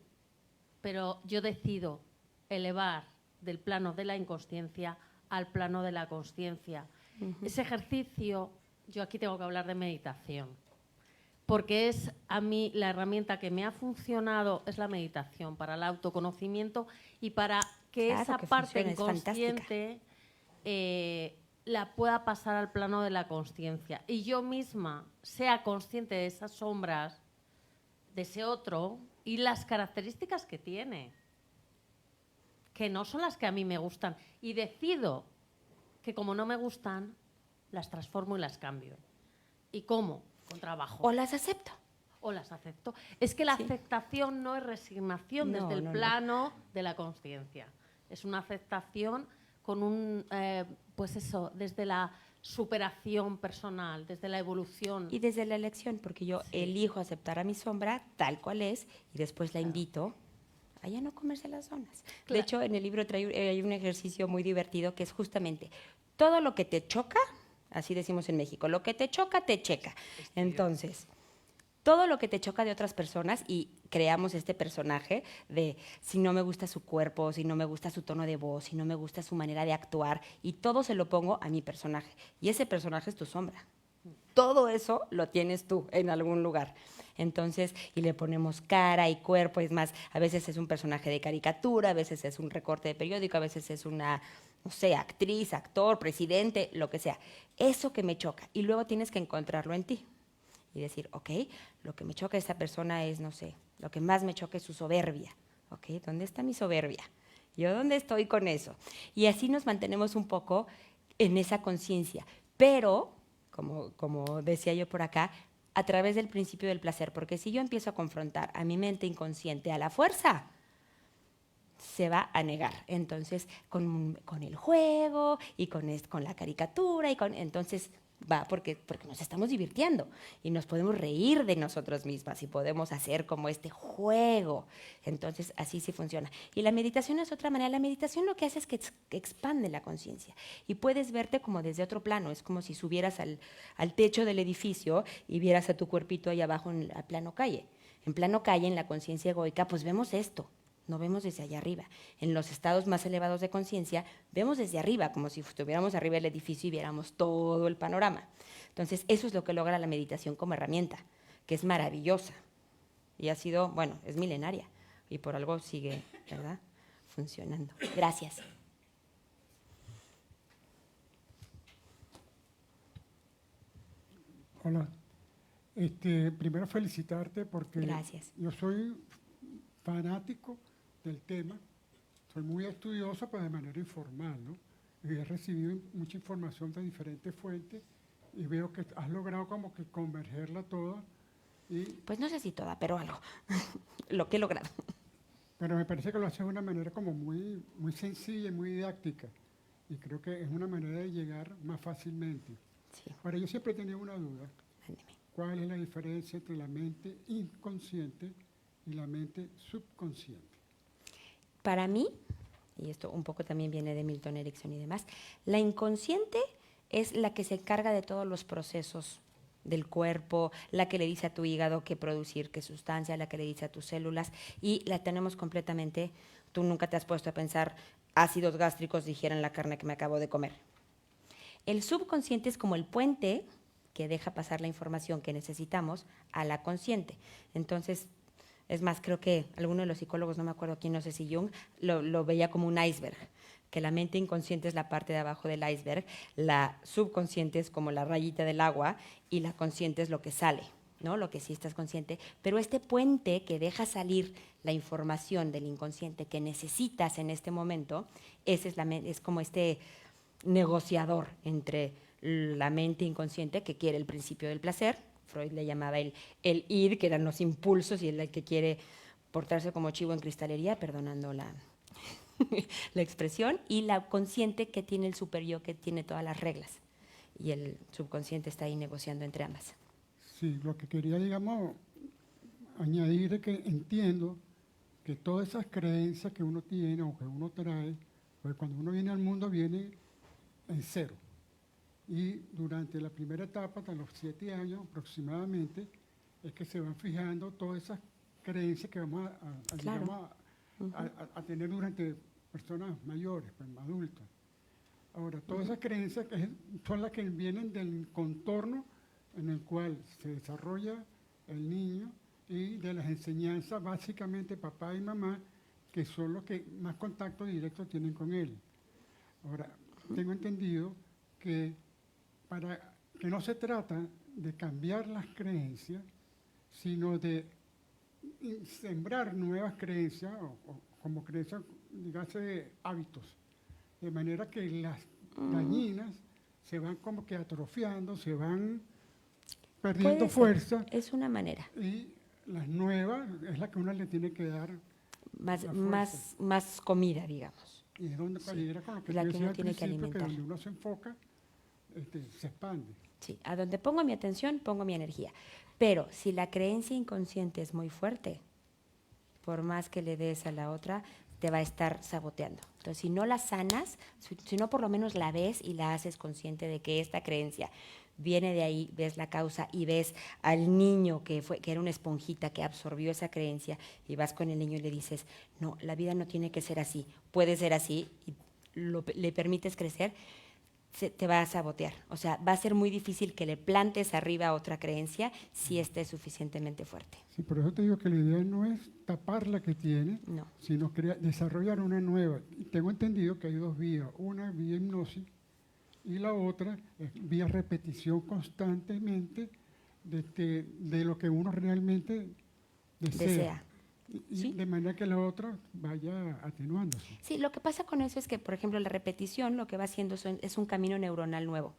pero yo decido elevar del plano de la inconsciencia al plano de la consciencia. Ese ejercicio, yo aquí tengo que hablar de meditación, porque es a mí la herramienta que me ha funcionado, es la meditación para el autoconocimiento y para que Claro esa que parte funciona, es fantástica. inconsciente la pueda pasar al plano de la consciencia y yo misma sea consciente de esas sombras, de ese otro y las características que tiene, que no son las que a mí me gustan, y decido que como no me gustan, las transformo y las cambio. ¿Y cómo? Con trabajo. O las acepto. O las acepto. Es que la Sí. aceptación no es resignación No, desde el no, no. plano de la consciencia. Es una aceptación con un, pues eso, desde la superación personal, desde la evolución. Y desde la elección, porque yo elijo aceptar a mi sombra tal cual es y después la invito a ya no comerse las donas. De Claro. hecho, en el libro hay un ejercicio muy divertido que es justamente todo lo que te choca, así decimos en México, lo que te choca, te checa. Entonces, todo lo que te choca de otras personas y creamos este personaje de si no me gusta su cuerpo, si no me gusta su tono de voz, si no me gusta su manera de actuar y todo se lo pongo a mi personaje. Y ese personaje es tu sombra. Todo eso lo tienes tú en algún lugar. Entonces, y le ponemos cara y cuerpo, es más, a veces es un personaje de caricatura, a veces es un recorte de periódico, a veces es una, no sé, actriz, actor, presidente, lo que sea. Eso que me choca. Y luego tienes que encontrarlo en ti. Y decir, ok, lo que me choca de esta persona es, no sé, lo que más me choca es su soberbia. Ok, ¿dónde está mi soberbia? ¿Yo dónde estoy con eso? Y así nos mantenemos un poco en esa conciencia. Pero, como decía yo por acá, a través del principio del placer, porque si yo empiezo a confrontar a mi mente inconsciente a la fuerza, se va a negar. Entonces, con el juego y con la caricatura, entonces va porque nos estamos divirtiendo y nos podemos reír de nosotros mismas y podemos hacer como este juego. Entonces, así sí funciona. Y la meditación es otra manera. La meditación lo que hace es que expande la conciencia y puedes verte como desde otro plano. Es como si subieras al techo del edificio y vieras a tu cuerpito ahí abajo a plano calle. En plano calle, en la conciencia egoica, pues vemos esto. No vemos desde allá arriba. En los estados más elevados de conciencia, vemos desde arriba, como si estuviéramos arriba del edificio y viéramos todo el panorama. Entonces, eso es lo que logra la meditación como herramienta, que es maravillosa. Y ha sido, bueno, es milenaria. Y por algo sigue, ¿verdad?, funcionando. Gracias. Hola. Primero felicitarte porque Gracias. yo soy fanático del tema, soy muy estudioso, pero de manera informal, ¿no? Y he recibido mucha información de diferentes fuentes y veo que has logrado como que convergerla toda. Pues no sé si toda, pero algo. Lo que he logrado. Pero me parece que lo haces de una manera como muy, muy sencilla y muy didáctica. Y creo que es una manera de llegar más fácilmente. Sí, Ahora, yo siempre he tenido una duda. mándeme. ¿Cuál es la diferencia entre la mente inconsciente y la mente subconsciente? Para mí, y esto un poco también viene de Milton Erickson y demás, la inconsciente es la que se encarga de todos los procesos del cuerpo, la que le dice a tu hígado qué producir, qué sustancia, la que le dice a tus células, y la tenemos completamente. Tú nunca te has puesto a pensar, ácidos gástricos digieren la carne que me acabo de comer. El subconsciente es como el puente que deja pasar la información que necesitamos a la consciente. Entonces, es más, creo que alguno de los psicólogos, no me acuerdo quién, no sé si Jung, lo veía como un iceberg, que la mente inconsciente es la parte de abajo del iceberg, la subconsciente es como la rayita del agua y la consciente es lo que sale, ¿no? Lo que sí estás consciente, pero este puente que deja salir la información del inconsciente que necesitas en este momento, ese es como este negociador entre la mente inconsciente que quiere el principio del placer, Freud le llamaba el id, que eran los impulsos, y el que quiere portarse como chivo en cristalería, perdonando la expresión, y la consciente que tiene el superyo, que tiene todas las reglas, y el subconsciente está ahí negociando entre ambas. Sí, lo que quería, digamos, añadir es que entiendo que todas esas creencias que uno tiene o que uno trae, pues cuando uno viene al mundo viene en cero. Y durante la primera etapa, hasta los 7 años aproximadamente, es que se van fijando todas esas creencias que vamos Claro. digamos, a tener durante personas mayores, pues, adultos. Ahora, todas esas creencias son las que vienen del contorno en el cual se desarrolla el niño y de las enseñanzas, básicamente papá y mamá, que son los que más contacto directo tienen con él. Ahora, tengo entendido que no se trata de cambiar las creencias, sino de sembrar nuevas creencias, o como creencias, dígase, hábitos, de manera que las dañinas se van como que atrofiando, se van perdiendo Puede ser, fuerza, es una manera. y las nuevas es la que uno le tiene que dar Más, la fuerza. más comida, digamos. Y es donde era con lo que La yo que decía uno al tiene que principio, que alimentar. donde uno se enfoca, se expande. Sí, a donde pongo mi atención, pongo mi energía. Pero si la creencia inconsciente es muy fuerte, por más que le des a la otra, te va a estar saboteando. Entonces, si no la sanas, si no por lo menos la ves y la haces consciente de que esta creencia viene de ahí, ves la causa y ves al niño que era una esponjita que absorbió esa creencia, y vas con el niño y le dices, no, la vida no tiene que ser así, puede ser así, y le permites crecer, te va a sabotear. O sea, va a ser muy difícil que le plantes arriba otra creencia si esta es suficientemente fuerte. Sí, por eso te digo que la idea no es tapar la que tiene, No. sino desarrollar una nueva. Y tengo entendido que hay 2 vías, una vía hipnosis y la otra es vía repetición constantemente de lo que uno realmente desea. Y Sí. de manera que la otra vaya atenuándose. Sí, lo que pasa con eso es que, por ejemplo, la repetición lo que va haciendo es un camino neuronal nuevo.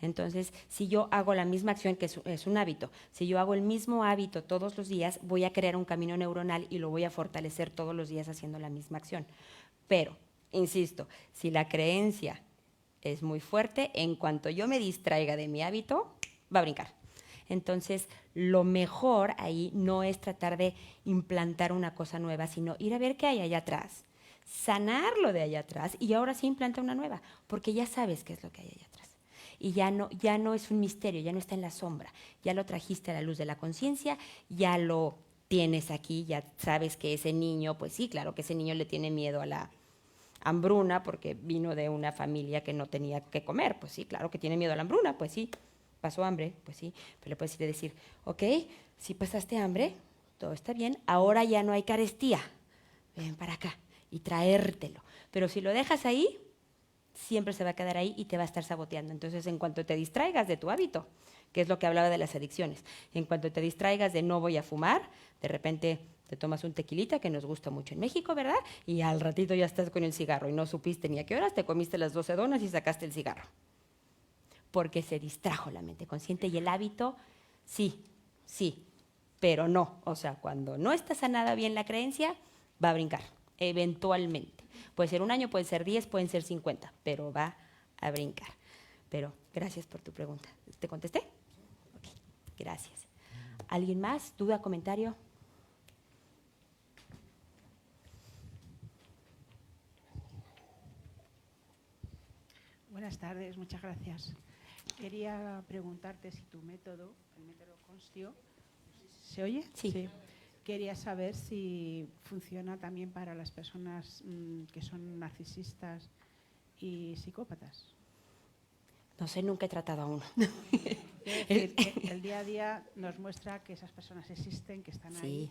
Entonces, si yo hago la misma acción, que es un hábito, si yo hago el mismo hábito todos los días, voy a crear un camino neuronal y lo voy a fortalecer todos los días haciendo la misma acción. Pero, insisto, si la creencia es muy fuerte, en cuanto yo me distraiga de mi hábito, va a brincar. Entonces, lo mejor ahí no es tratar de implantar una cosa nueva, sino ir a ver qué hay allá atrás, sanarlo de allá atrás y ahora sí implanta una nueva, porque ya sabes qué es lo que hay allá atrás. Y ya no es un misterio, ya no está en la sombra, ya lo trajiste a la luz de la conciencia, ya lo tienes aquí, ya sabes que ese niño, pues sí, claro que ese niño le tiene miedo a la hambruna porque vino de una familia que no tenía que comer, pues sí, claro que tiene miedo a la hambruna, pues sí. Pasó hambre, pues sí, pero le puedes decir, ok, si pasaste hambre, todo está bien, ahora ya no hay carestía, ven para acá y traértelo. Pero si lo dejas ahí, siempre se va a quedar ahí y te va a estar saboteando. Entonces, en cuanto te distraigas de tu hábito, que es lo que hablaba de las adicciones, en cuanto te distraigas de no voy a fumar, de repente te tomas un tequilita, que nos gusta mucho en México, ¿verdad? Y al ratito ya estás con el cigarro y no supiste ni a qué horas, te comiste las 12 donas y sacaste el cigarro. Porque se distrajo la mente consciente y el hábito, sí, pero no. O sea, cuando no está sanada bien la creencia, va a brincar, eventualmente. Puede ser 1 año, puede ser 10, pueden ser 50, pero va a brincar. Pero gracias por tu pregunta. ¿Te contesté? Ok, gracias. ¿Alguien más? ¿Duda, comentario? Buenas tardes, muchas gracias. Quería preguntarte si tu método, el método Constio, ¿se oye? Sí. Quería saber si funciona también para las personas que son narcisistas y psicópatas. No sé, nunca he tratado a uno. Es decir, que el día a día nos muestra que esas personas existen, que están ahí. Sí.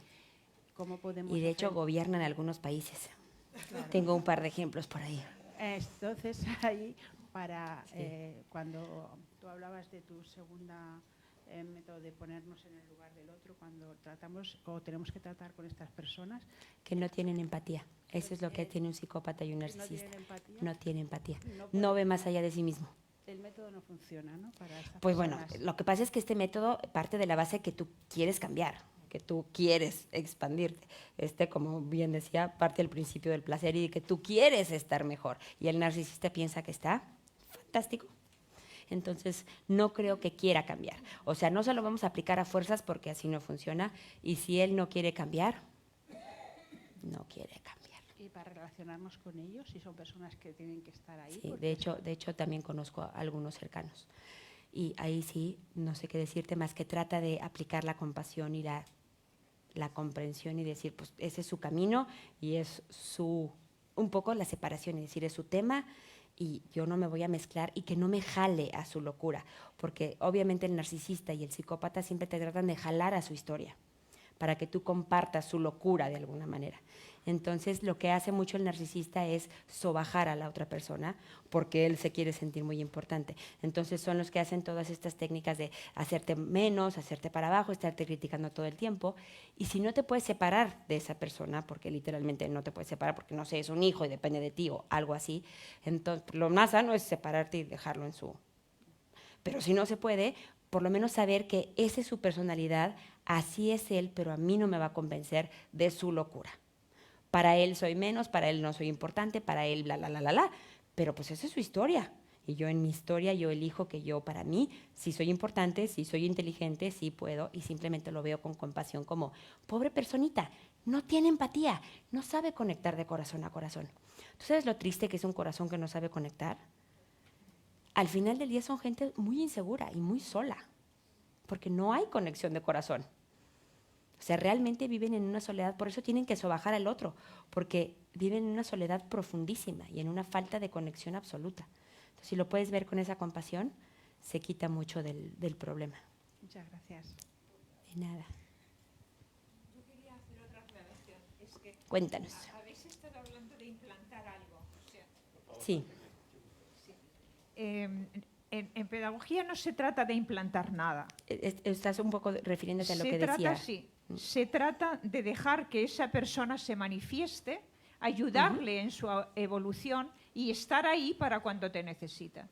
¿Cómo podemos Y de hecho hacer? gobiernan algunos países. Claro. Tengo un par de ejemplos por ahí. Entonces, ahí, cuando tú hablabas de tu segunda el método de ponernos en el lugar del otro cuando tratamos o tenemos que tratar con estas personas. Que no tienen empatía. Eso es lo que tiene un psicópata y un ¿No narcisista. tienen empatía? No tiene empatía. No No ve más allá de sí mismo. El método no funciona, ¿no? Para estas Pues bueno, personas. lo que pasa es que este método parte de la base que tú quieres cambiar, que tú quieres expandirte. Como bien decía, parte del principio del placer y de que tú quieres estar mejor. Y el narcisista piensa que está fantástico. Entonces, no creo que quiera cambiar. O sea, no se lo vamos a aplicar a fuerzas porque así no funciona. Y si él no quiere cambiar, no quiere cambiar. Y para relacionarnos con ellos, si son personas que tienen que estar ahí. Sí, porque de hecho también conozco a algunos cercanos. Y ahí sí, no sé qué decirte más que trata de aplicar la compasión y la comprensión y decir, pues ese es su camino y es un poco la separación y decir, es su tema y yo no me voy a mezclar y que no me jale a su locura, porque obviamente el narcisista y el psicópata siempre te tratan de jalar a su historia para que tú compartas su locura de alguna manera. Entonces, lo que hace mucho el narcisista es sobajar a la otra persona porque él se quiere sentir muy importante. Entonces, son los que hacen todas estas técnicas de hacerte menos, hacerte para abajo, estarte criticando todo el tiempo. Y si no te puedes separar de esa persona, porque literalmente no te puedes separar porque, no sé, es un hijo y depende de ti o algo así, entonces lo más sano es separarte y dejarlo en su... Pero si no se puede, por lo menos saber que esa es su personalidad, así es él, pero a mí no me va a convencer de su locura. Para él soy menos, para él no soy importante, para él bla. Pero pues esa es su historia. Y yo en mi historia, yo elijo que yo para mí sí soy importante, sí soy inteligente, sí puedo, y simplemente lo veo con compasión como, pobre personita, no tiene empatía, no sabe conectar de corazón a corazón. ¿Tú sabes lo triste que es un corazón que no sabe conectar? Al final del día son gente muy insegura y muy sola, porque no hay conexión de corazón. O sea, realmente viven en una soledad, por eso tienen que sobajar al otro, porque viven en una soledad profundísima y en una falta de conexión absoluta. Entonces, si lo puedes ver con esa compasión, se quita mucho del problema. Muchas gracias. De nada. Yo quería hacer otra aclaración. Es que Cuéntanos. habéis estado hablando de implantar algo. O sea, Sí. en pedagogía no se trata de implantar nada. Estás un poco refiriéndote a lo Se que trata, decía. sí, se trata de dejar que esa persona se manifieste, ayudarle en su evolución y estar ahí para cuando te necesita.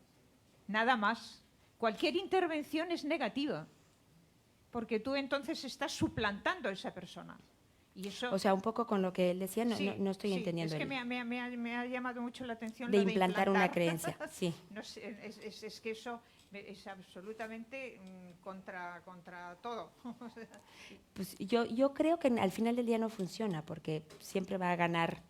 Nada más. Cualquier intervención es negativa, porque tú entonces estás suplantando a esa persona. Y eso, O sea, un poco con lo que él decía, sí, no estoy sí, entendiendo. Es que el- me ha llamado mucho la atención de lo implantar una creencia, sí. No sé, es que eso es absolutamente contra todo. O sea, Pues yo creo que al final del día no funciona, porque siempre va a ganar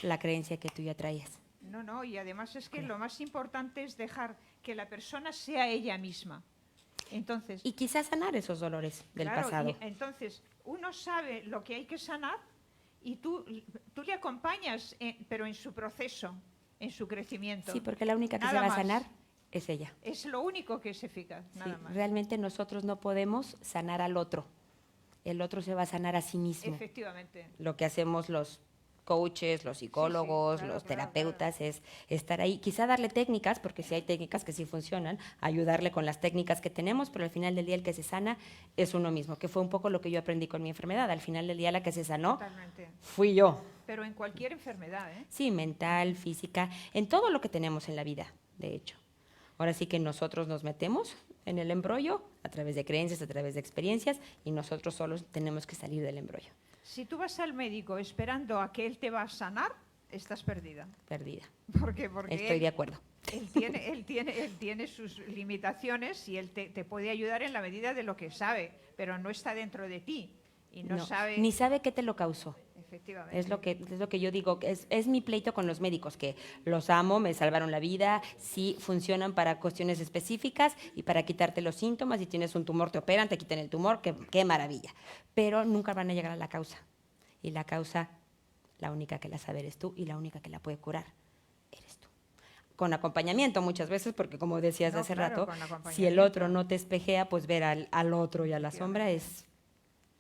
la creencia que tú ya traías. no, y además es que lo más importante es dejar que la persona sea ella misma. Entonces, Y quizás sanar esos dolores del claro, pasado. y entonces uno sabe lo que hay que sanar y tú le acompañas, pero en su proceso, en su crecimiento. Sí, porque la única que se Nada va a más. sanar es ella. Es lo único que es eficaz, Sí, nada más. realmente nosotros no podemos sanar al otro. El otro se va a sanar a sí mismo. Efectivamente. Lo que hacemos los coaches, los psicólogos, claro, los claro, terapeutas es estar ahí, quizá darle técnicas, porque sí hay técnicas que sí funcionan, ayudarle con las técnicas que tenemos, pero al final del día el que se sana es uno mismo, que fue un poco lo que yo aprendí con mi enfermedad. Al final del día la que se sanó Totalmente. fui yo. Pero en cualquier enfermedad, ¿eh? Sí, mental, física, en todo lo que tenemos en la vida, de hecho. Ahora sí que nosotros nos metemos en el embrollo a través de creencias, a través de experiencias, y nosotros solos tenemos que salir del embrollo. Si tú vas al médico esperando a que él te va a sanar, estás perdida. Perdida. Porque Estoy él, de acuerdo. él tiene sus limitaciones y él te puede ayudar en la medida de lo que sabe, pero no está dentro de ti y no sabe. Ni sabe qué te lo causó. Efectivamente. Es lo que yo digo, es mi pleito con los médicos, que los amo, me salvaron la vida, sí funcionan para cuestiones específicas y para quitarte los síntomas. Si tienes un tumor te operan, te quitan el tumor, qué maravilla. Pero nunca van a llegar a la causa. Y la causa, la única que la sabe eres tú y la única que la puede curar eres tú. Con acompañamiento muchas veces, porque como decías No, hace claro, rato, con si el acompañamiento. otro no te espejea, pues ver al otro y a la sombra es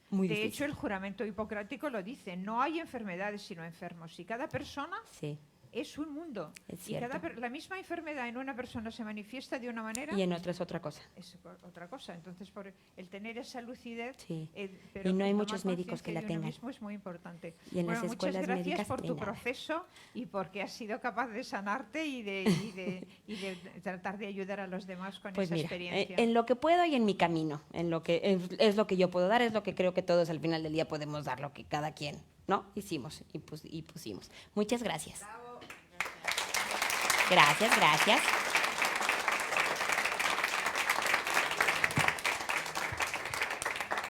muy De difícil. hecho, el juramento hipocrático lo dice, no hay enfermedades sino enfermos. Y cada persona Sí. es un mundo. Es Y cierto. la misma enfermedad en una persona se manifiesta de una manera Y en otra es otra cosa. es otra cosa. Entonces, por el tener esa lucidez, Sí. pero Y no hay tomar muchos médicos que conciencia la de uno tengan. mismo es muy importante. Y en Bueno, las muchas escuelas gracias médicas por de tu nada. proceso y porque has sido capaz de sanarte y de tratar de ayudar a los demás con Pues esa mira, experiencia. en lo que puedo y en mi camino, en lo que es lo que yo puedo dar, es lo que creo que todos al final del día podemos dar, lo que cada quien, ¿no? Hicimos y pusimos. Muchas gracias. Gracias, gracias.